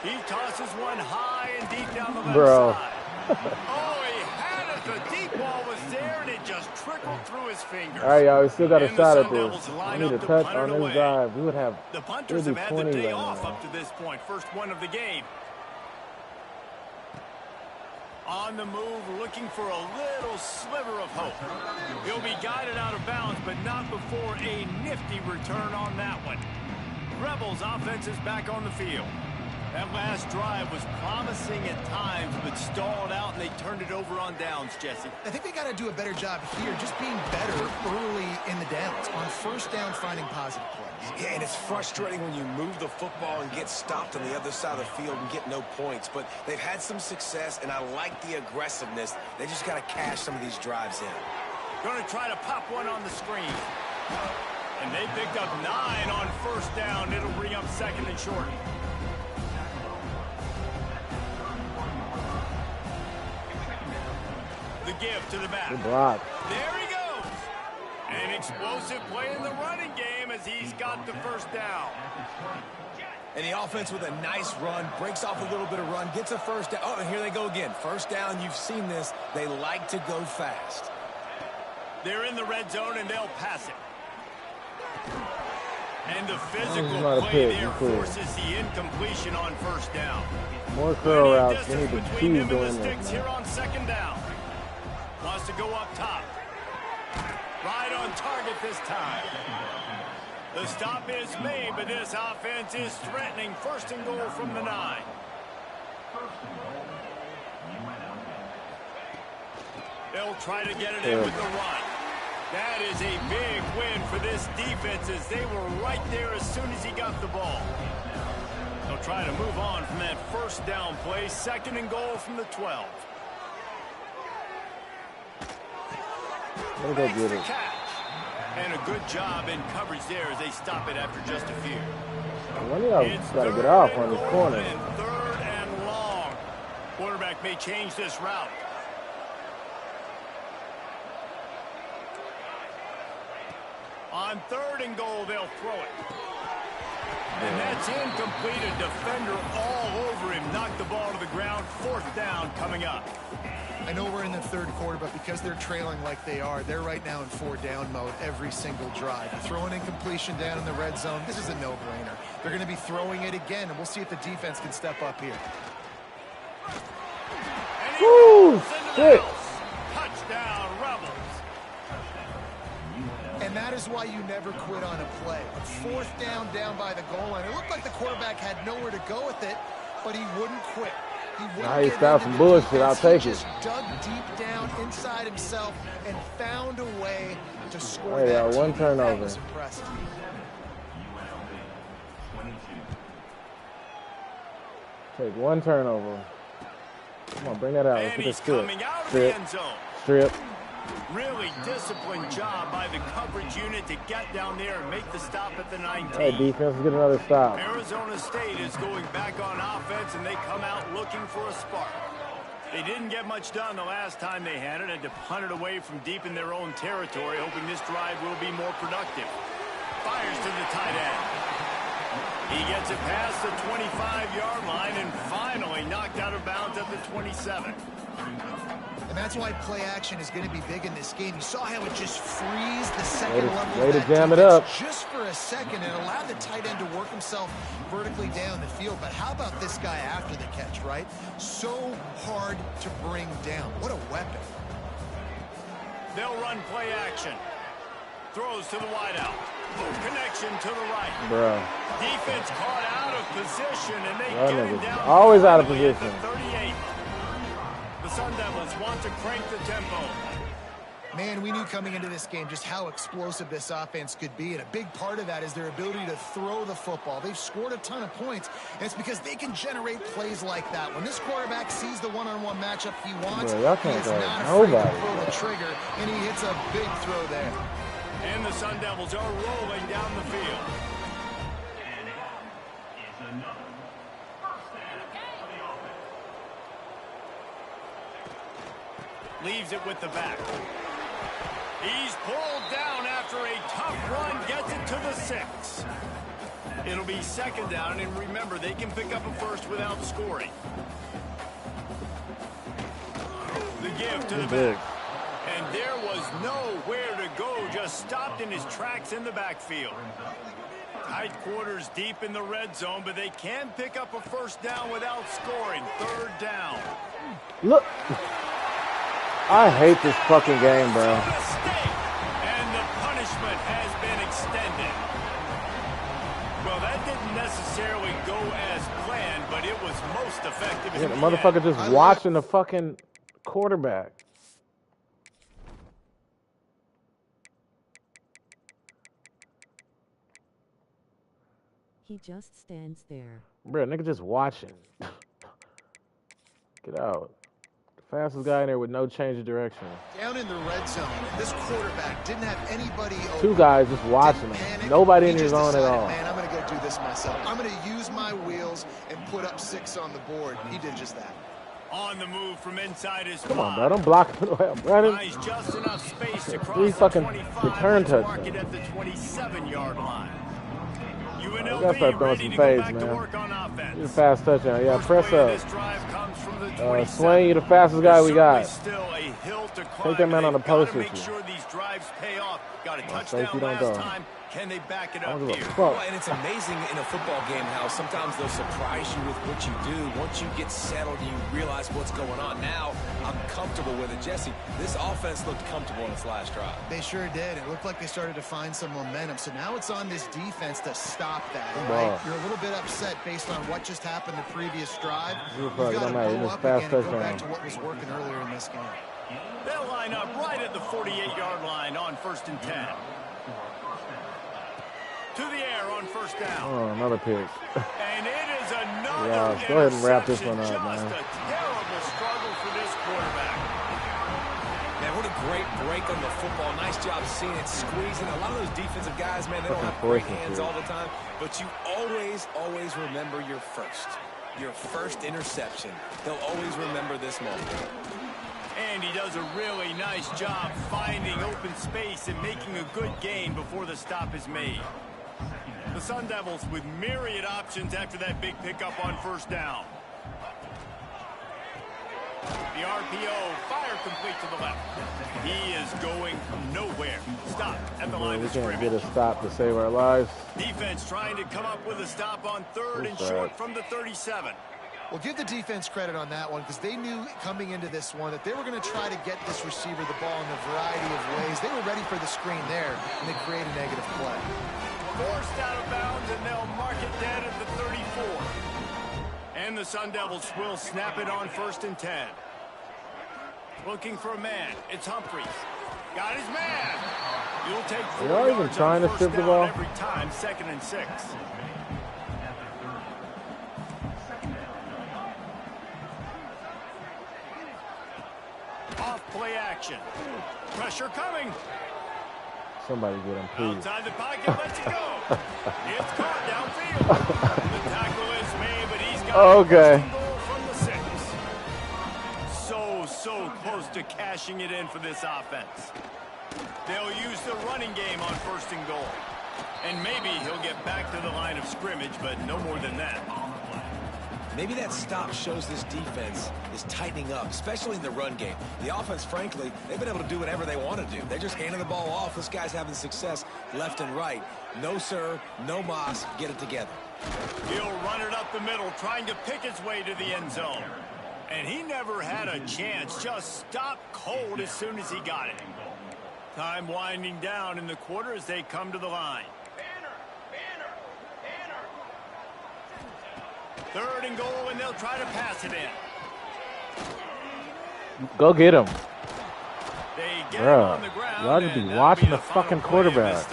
He tosses one high and deep down the left side. Oh, he had it. The deep ball was there, and it just trickled through his fingers. All right, y'all. We still got a shot at this. We need a touch on this drive. We would have. The punters have had the day off up to this point. First one of the game. On the move, looking for a little sliver of hope. He'll be guided out of bounds, but not before a nifty return on that one. Rebels offense is back on the field. That last drive was promising at times, but stalled out, and they turned it over on downs, Jesse. I think they got to do a better job here, just being better early in the downs. On first down, finding positive plays. Yeah, and it's frustrating when you move the football and get stopped on the other side of the field and get no points. But they've had some success, and I like the aggressiveness. They just got to cash some of these drives in. Going to try to pop one on the screen. And they picked up 9 on first down. It'll bring up second and short. The give to the back. Good block. There he goes. And Explosive play in the running game as he's got the first down. And the offense with a nice run, breaks off a little bit of run, gets a first down. Oh, and here they go again. First down, you've seen this. They like to go fast. They're in the red zone, and they'll pass it. And the physical play there forces the incompletion on first down. More curl routes. We need to keep doing this. Here on second down. Wants to go up top. Right on target this time. The stop is made, but this offense is threatening first and goal from the 9. They'll try to get it in with the run. That is a big win for this defense as they were right there as soon as he got the ball. They'll try to move on from that first down play. Second and goal from the 12. Let me go get it. And a good job in coverage there as they stop it after just a few. One of y'all got to get off on this corner. And third and long. Quarterback may change this route. On third and goal, they'll throw it. And that's incomplete. A defender all over him. Knocked the ball to the ground. Fourth down coming up. I know we're in the third quarter, but because they're trailing like they are, they're right now in 4-down mode every single drive. You throw an incompletion down in the red zone, this is a no-brainer. They're going to be throwing it again, and we'll see if the defense can step up here. Woo! Shit. Touchdown, Rebels. And that is why you never quit on a play. A fourth down by the goal line. It looked like the quarterback had nowhere to go with it, but he wouldn't quit. Nice, got some bullshit. I'll take it. He just dug deep down inside himself and found a way to score. Hey, that one turnover. That was impressive. Take one turnover. Come on, bring that out. Let's And get he's the strip. coming out of the end zone. Strip. Really disciplined job by the coverage unit to get down there and make the stop at the 19. Hey, defense, let's get another stop. Arizona State is going back on offense, and they come out looking for a spark. They didn't get much done the last time they had it, and to punt it away from deep in their own territory, hoping this drive will be more productive. Fires to the tight end. He gets it past the 25-yard line and finally knocked out of bounds at the 27. And that's why play action is going to be big in this game. You saw how it just frees the second level. Way to jam it up. Just for a second and allowed the tight end to work himself vertically down the field. But how about this guy after the catch, right? So hard to bring down. What a weapon. They'll run play action. Throws to the wideout. Connection to the right. Bro. Defense caught out of position, and they That get him nigga's down. always out of finally at position. the 38. The Sun Devils want to crank the tempo. Man, we knew coming into this game just how explosive this offense could be, and a big part of that is their ability to throw the football. They've scored a ton of points, and it's because they can generate plays like that. When this quarterback sees the one-on-one matchup he wants, he is not afraid to pull the trigger, and he hits a big throw there. And the Sun Devils are rolling down the field. Leaves it with the back. He's pulled down after a tough run, gets it to the 6. It'll be second down, and remember, they can pick up a first without scoring. The give to the back. And there was nowhere to go, just stopped in his tracks in the backfield. Tight quarters deep in the red zone, but they can pick up a first down without scoring. Third down. Look. I hate this fucking game, bro. And the punishment has been extended. Well, that didn't necessarily go as planned, but it was most effective. Yeah, the motherfucker just watching the fucking quarterback. He just stands there. Bro, nigga just watching. Get out. Fastest guy in there with no change of direction. Down in the red zone, this quarterback didn't have anybody open. Two guys just watching him. Nobody in his zone at all. Man, I'm going to go do this myself. I'm going to use my wheels and put up 6 on the board. He did just that. On the move from inside his Come on, bro. Don't block the way I'm running. Finds just enough space to cross 3 fucking the 25. return Let's mark touchdowns. it at the 27-yard line. UNLV gotta start throwing some fades, man. Need a fast touchdown. Yeah, press up. Swain, you the fastest guy we got. Take that man on the post with you. Sure these drives pay off. Got a Safety touchdown don't go. last time. Can they back it up Don't give a here? fuck. Well, and it's amazing in a football game how sometimes they'll surprise you with what you do. Once you get settled and you realize what's going on, now I'm comfortable with it. Jesse, this offense looked comfortable in its last drive. They sure did. It looked like they started to find some momentum. So now it's on this defense to stop that. Right? You're a little bit upset based on what just happened the previous drive. You've got to go up again and go back to what was working earlier in this game. They'll line up right at the 48-yard line on 1st and 10. To the air on 1st down. Oh, another pick. And it is another Yeah, go ahead and wrap this one up, Just man. a terrible struggle for this quarterback. Man, what a great break on the football. Nice job seeing it, squeezing. A lot of those defensive guys, man, they don't have great hands all the time. But you always remember your first interception. They'll always remember this moment. And he does a really nice job finding open space and making a good gain before the stop is made. The Sun Devils with myriad options after that big pickup on 1st down. The RPO, fire complete to the left. He is going nowhere. Stop at the line of scrimmage. We can't get a stop to save our lives. Defense trying to come up with a stop on 3rd and short from the 37. Well, give the defense credit on that one because they knew coming into this one that they were going to try to get this receiver the ball in a variety of ways. They were ready for the screen there, and they create a negative play. Forced out of bounds, and they'll mark it dead at the 34. And the Sun Devils will snap it on 1st and 10. Looking for a man. It's Humphries. Got his man. You'll take 4 Y'all even yards trying on to 1st strip the down ball? every time, 2nd and 6. Off play action. Pressure coming. Somebody get him, please. Outside the pocket, lets it go. It's caught downfield. The tackle is made, but he's got okay. a goal from the 6. So close to cashing it in for this offense. They'll use the running game on 1st and goal. And maybe he'll get back to the line of scrimmage, but no more than that. Maybe that stop shows this defense is tightening up, especially in the run game. The offense, frankly, they've been able to do whatever they want to do. They're just handing the ball off. This guy's having success left and right. No, sir. No, Moss. Get it together. He'll run it up the middle, trying to pick his way to the end zone. And he never had a chance. Just stopped cold as soon as he got it. Time winding down in the quarter as they come to the line. 3rd and goal, and they'll try to pass it in. Go get him. They get Bro, him on the ground. y'all just be watching the fucking quarterback.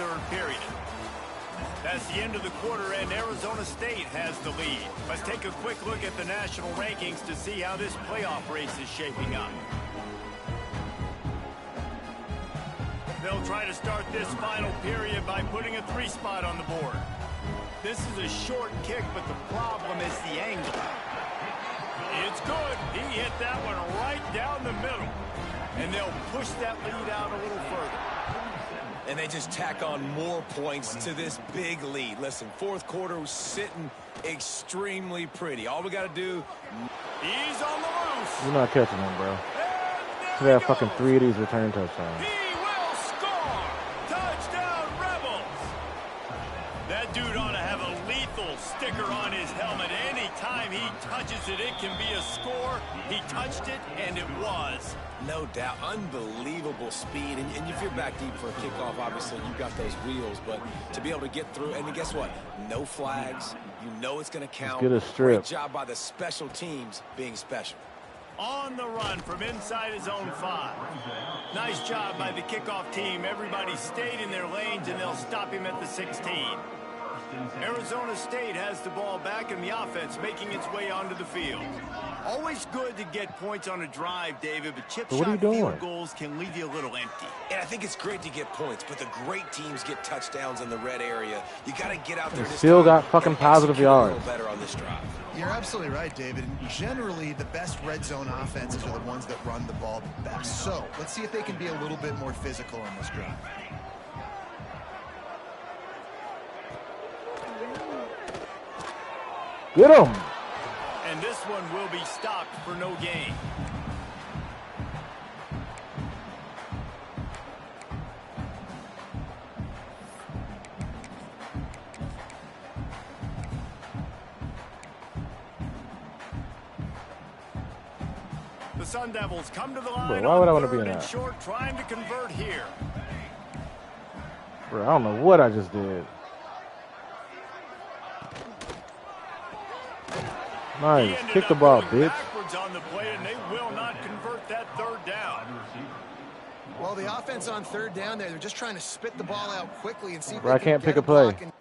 That's the end of the quarter, and Arizona State has the lead. Let's take a quick look at the national rankings to see how this playoff race is shaping up. They'll try to start this final period by putting a 3 spot on the board. This is a short kick, but the problem is the angle. It's good. He hit that one right down the middle. And they'll push that lead out a little further. And they just tack on more points to this big lead. Listen, 4th quarter was sitting extremely pretty. All we got to do... He's on the loose. You're not catching him, bro. Should have fucking 3 of these return touchdowns. He will score. Touchdown, Rebels. That dude ought to have a lethal sticker on his helmet. Anytime he touches it, it can be a score. He touched it, and it was. No doubt. Unbelievable speed. And if you're back deep for a kickoff, obviously, you've got those wheels. But to be able to get through, and guess what? No flags. You know it's going to count. Get a strip. Great job by the special teams being special. On the run from inside his own 5. Nice job by the kickoff team. Everybody stayed in their lanes, and they'll stop him at the 16. Arizona State has the ball back in the offense, making its way onto the field. Always good to get points on a drive, David, but chip shot field goals can leave you a little empty. And I think it's great to get points, but the great teams get touchdowns in the red area. You got to get out there. Still got fucking positive yards. Better on this drive. You're absolutely right, David. And generally, the best red zone offenses are the ones that run the ball the best. So let's see if they can be a little bit more physical on this drive. Get him. And this one will be stopped for no gain. The Sun Devils come to the line. Bro, why would I want to be in that? Short, trying to convert here. Bro, I don't know what I just did. Nice. Kick the ball, bitch. On the play, and they will not convert that third down. Well, the offense on third down there, they're just trying to spit the ball out quickly and see if Bro, I can't pick a play. What the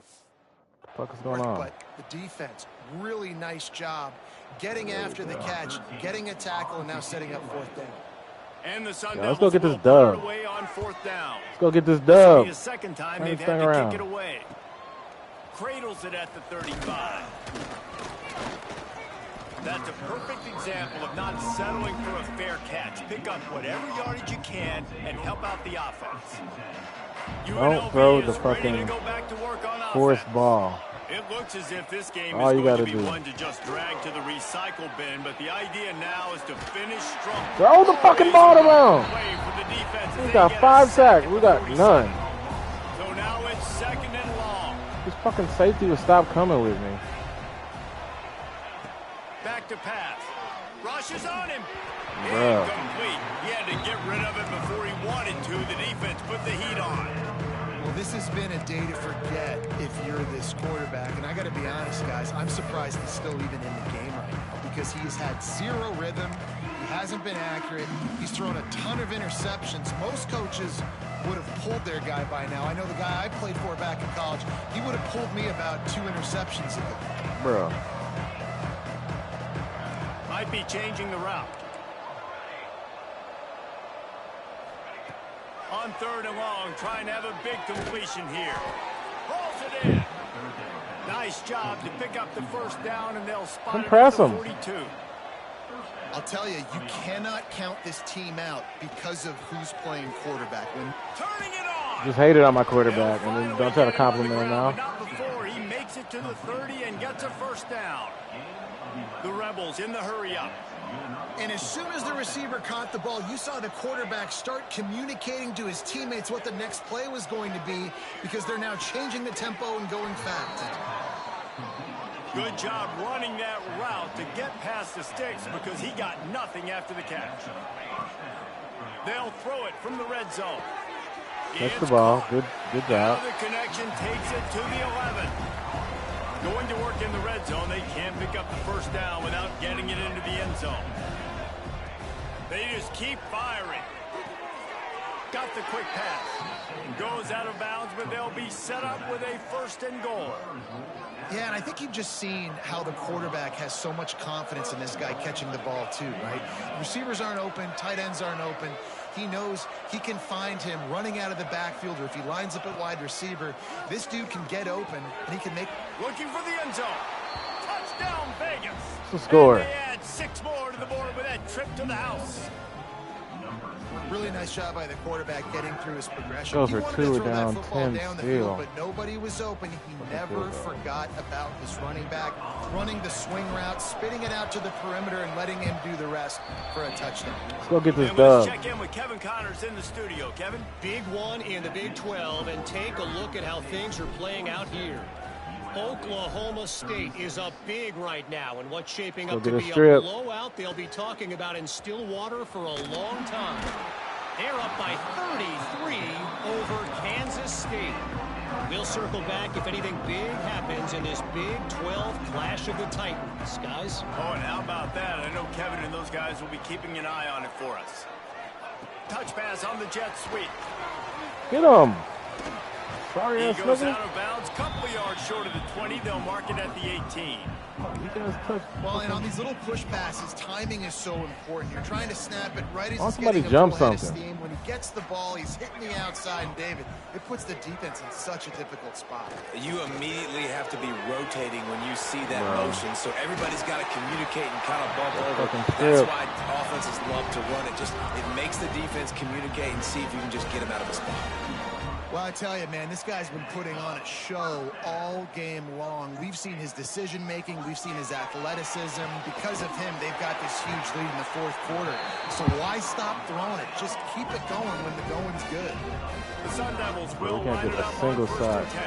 fuck is going on? But the defense, really nice job getting after the catch, getting a tackle, and now setting up fourth down. And the Sun let's go get this dub. On fourth down. Let's go get this dub. The second time they've had to kick it away. Cradles it at the 35. That's a perfect example of not settling for a fair catch. Pick up whatever yardage you can and help out the offense. Don't throw the fucking forced ball. It looks as if this game is going to be one to just drag to the recycle bin, but the idea now is to finish strong. Throw the fucking ball around. We got 5 sacks. We got none. So now it's second and long. This fucking safety would stop coming with me. Back to pass. Rush is on him. Bro. Incomplete. He had to get rid of it before he wanted to. The defense put the heat on. Well, this has been a day to forget if you're this quarterback. And I got to be honest, guys, I'm surprised he's still even in the game right now because he's had zero rhythm. He hasn't been accurate. He's thrown a ton of interceptions. Most coaches would have pulled their guy by now. I know the guy I played for back in college, he would have pulled me about 2 interceptions ago. Bro. Might be changing the route. On third and long, trying to have a big completion here. Rolls it in. Nice job to pick up the first down, and they'll spot it at the 42. I'll tell you, you cannot count this team out because of who's playing quarterback. Turning it on. Just hate it on my quarterback, and then don't try to compliment him now. Not before. He makes it to the 30 and gets a first down. The Rebels in the hurry-up. And as soon as the receiver caught the ball, you saw the quarterback start communicating to his teammates what the next play was going to be because they're now changing the tempo and going fast. Good job running that route to get past the sticks because he got nothing after the catch. They'll throw it from the red zone. Catch the ball. Good job. The connection takes it to the 11. Going to work in the red zone, they can't pick up the first down without getting it into the end zone. They just keep firing. Got the quick pass. Goes out of bounds, but they'll be set up with a first and goal. Yeah, and I think you've just seen how the quarterback has so much confidence in this guy catching the ball too, right? Receivers aren't open, tight ends aren't open. He knows he can find him running out of the backfield, or if he lines up at wide receiver, this dude can get open, and he can make... Looking for the end zone. Touchdown, Vegas. What's the score? And they add 6 more to the board with that trip to the house. Really nice job by the quarterback getting through his progression. Those He are wanted two to throw down, that football 10 down the still. field, but nobody was open. He never forgot about his running back, running the swing route, spitting it out to the perimeter, and letting him do the rest for a touchdown. Let's go get this And dub. let's check in with Kevin Connors in the studio. Kevin? Big one in the Big 12, and take a look at how things are playing out here. Oklahoma State is up big right now, and what's shaping up to be a blowout they'll be talking about in Stillwater for a long time. They're up by 33 over Kansas State. We'll circle back if anything big happens in this Big 12 Clash of the Titans, guys. Oh, and how about that? I know Kevin and those guys will be keeping an eye on it for us. Touch pass on the jet sweep. Get him. Sorry, he ass goes nigga. out of bounds. couple of yards short of the 20. They'll mark it at the 18. Well, and on these little push passes, timing is so important. You're trying to snap it right as he's somebody getting jump a full head of something. steam. When he gets the ball, he's hitting the outside, and David, it puts the defense in such a difficult spot. You immediately have to be rotating when you see that motion, so everybody's got to communicate and kind of bump over. That's why offenses love to run it. It makes the defense communicate and see if you can just get him out of a spot. Well, I tell you, man, this guy's been putting on a show all game long. We've seen his decision-making. We've seen his athleticism. Because of him, they've got this huge lead in the fourth quarter. So why stop throwing it? Just keep it going when the going's good. The Sun Devils will can't line get it a up single on side. 1st and 10.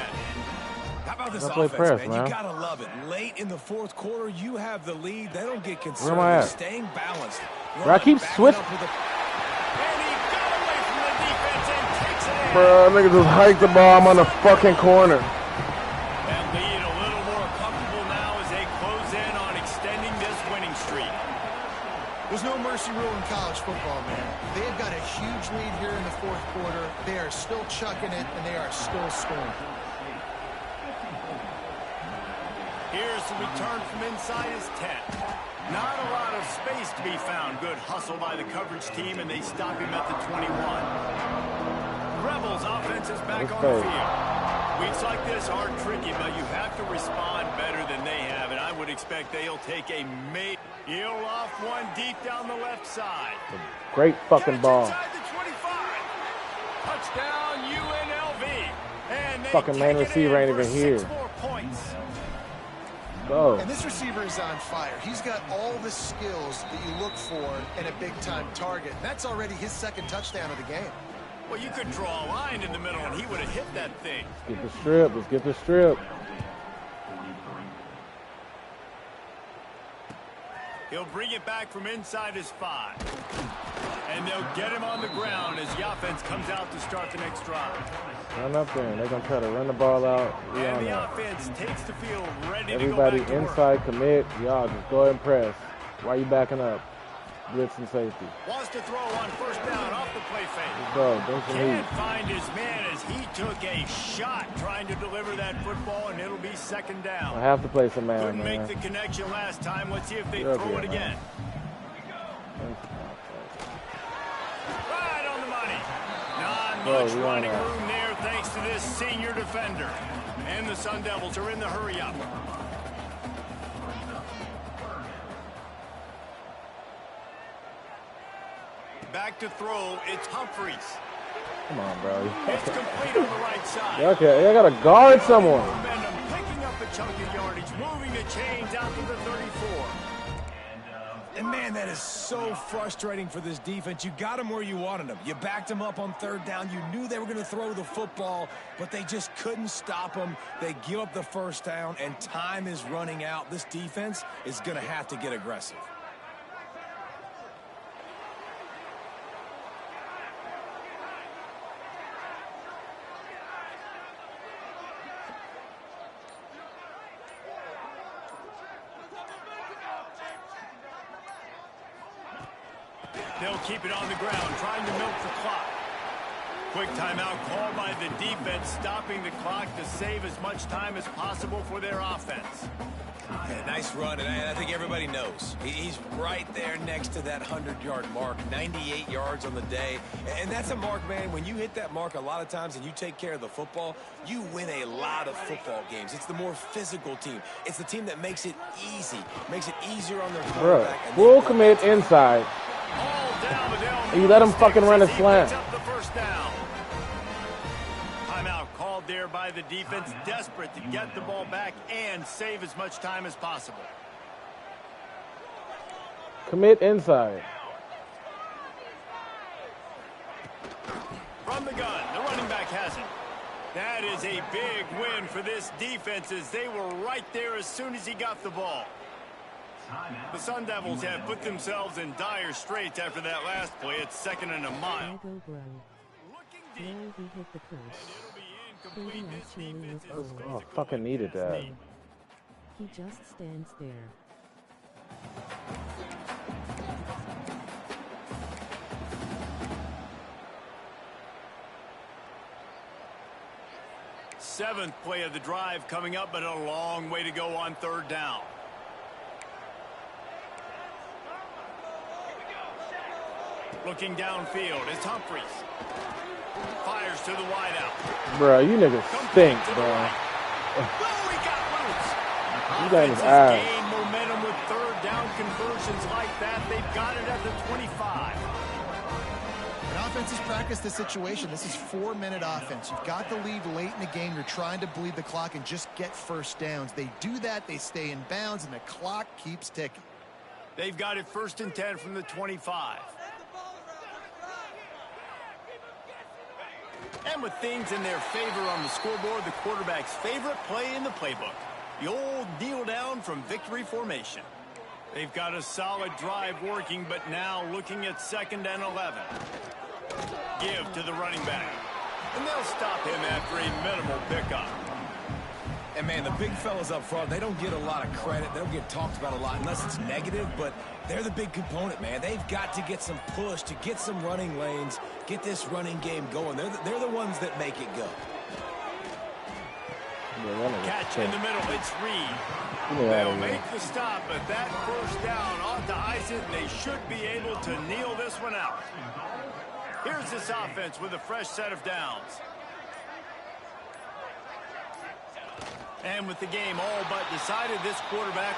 How about this Play offense, press, man? You got to love it. Late in the fourth quarter, you have the lead. They don't get concerned. Where am I at? Staying balanced. Bro, I keep switching. Bro, nigga just hiked the ball. I'm on the fucking corner. That lead a little more comfortable now as they close in on extending this winning streak. There's no mercy rule in college football, man. They've got a huge lead here in the fourth quarter. They are still chucking it, and they are still scoring. Here's the return from inside his 10. Not a lot of space to be found. Good hustle by the coverage team, and they stop him at the 21. Rebels offense is back on the field. Weeks like this are tricky, but you have to respond better than they have, and I would expect they'll take a heel off one deep down the left side. Great fucking ball. Inside the 25. Touchdown UNLV. And they fucking main receiver ain't even here. 6 more points. Go. And this receiver is on fire. He's got all the skills that you look for in a big-time target. That's already his second touchdown of the game. Well, you could draw a line in the middle, and he would have hit that thing. Get the strip. Let's get the strip. He'll bring it back from inside his 5. And they'll get him on the ground as the offense comes out to start the next drive. Run up there, and they're going to try to run the ball out. And the offense takes the field ready Everybody to go back to inside, work. commit. Y'all just go ahead and press. Why you backing up? Blitz and safety. Wants to throw on first down off the play fake. Let's go. Bring some Can't heat. find his man as he took a shot trying to deliver that football, and it'll be second down. I have to play some man, Couldn't man. make the connection last time. Let's see if they Good throw deal, it again. Right on the money. Not much running room there thanks to this senior defender. And the Sun Devils are in the hurry up. Back to throw. It's Humphreys. Come on, bro. It's complete on the right side. Okay, I got to guard someone. Momentum, picking up a chunk of yardage, moving the chains out to the 34. And man, that is so frustrating for this defense. You got them where you wanted them. You backed them up on third down. You knew they were going to throw the football, but they just couldn't stop them. They give up the first down, and time is running out. This defense is going to have to get aggressive. They'll keep it on the ground, trying to milk the clock. Quick timeout called by the defense, stopping the clock to save as much time as possible for their offense. Yeah, nice run, and I think everybody knows. He's right there next to that 100-yard mark, 98 yards on the day. And that's a mark, man. When you hit that mark a lot of times and you take care of the football, you win a lot of football games. It's the more physical team. It's the team that makes it easy, makes it easier on their quarterback. Full commit inside. And you let him fucking run a slant. Timeout called there by the defense, desperate to get the ball back and save as much time as possible. Commit inside. From the gun, the running back has it. That is a big win for this defense as they were right there as soon as he got the ball. The Sun Devils have put themselves in dire straits after that last play. It's 2nd and a mile. He hit the curse. Brady actually was cool. Oh, fucking needed that. He just stands there. 7th play of the drive coming up, but a long way to go on 3rd down. Looking downfield, it's Humphries. Fires to the wideout. Bro, you niggas stink, bro. Oh, he got loose. You guys Offenses gain momentum with 3rd down conversions like that. They've got it at the 25. And offenses practice the situation. This is 4-minute offense. You've got the lead late in the game. You're trying to bleed the clock and just get first downs. They do that. They stay in bounds, and the clock keeps ticking. They've got it 1st and 10 from the 25. And with things in their favor on the scoreboard, the quarterback's favorite play in the playbook, the old kneel down from victory formation. They've got a solid drive working, but now looking at 2nd and 11. Give to the running back. And they'll stop him after a minimal pickup. And, man, the big fellas up front, they don't get a lot of credit. They don't get talked about a lot unless it's negative, but they're the big component, man. They've got to get some push, to get some running lanes, get this running game going. They're the ones that make it go. Catch in the middle. It's Reed. They'll make the stop, but that 1st down ought to ice it, and they should be able to kneel this one out. Here's this offense with a fresh set of downs. And with the game all but decided, this quarterback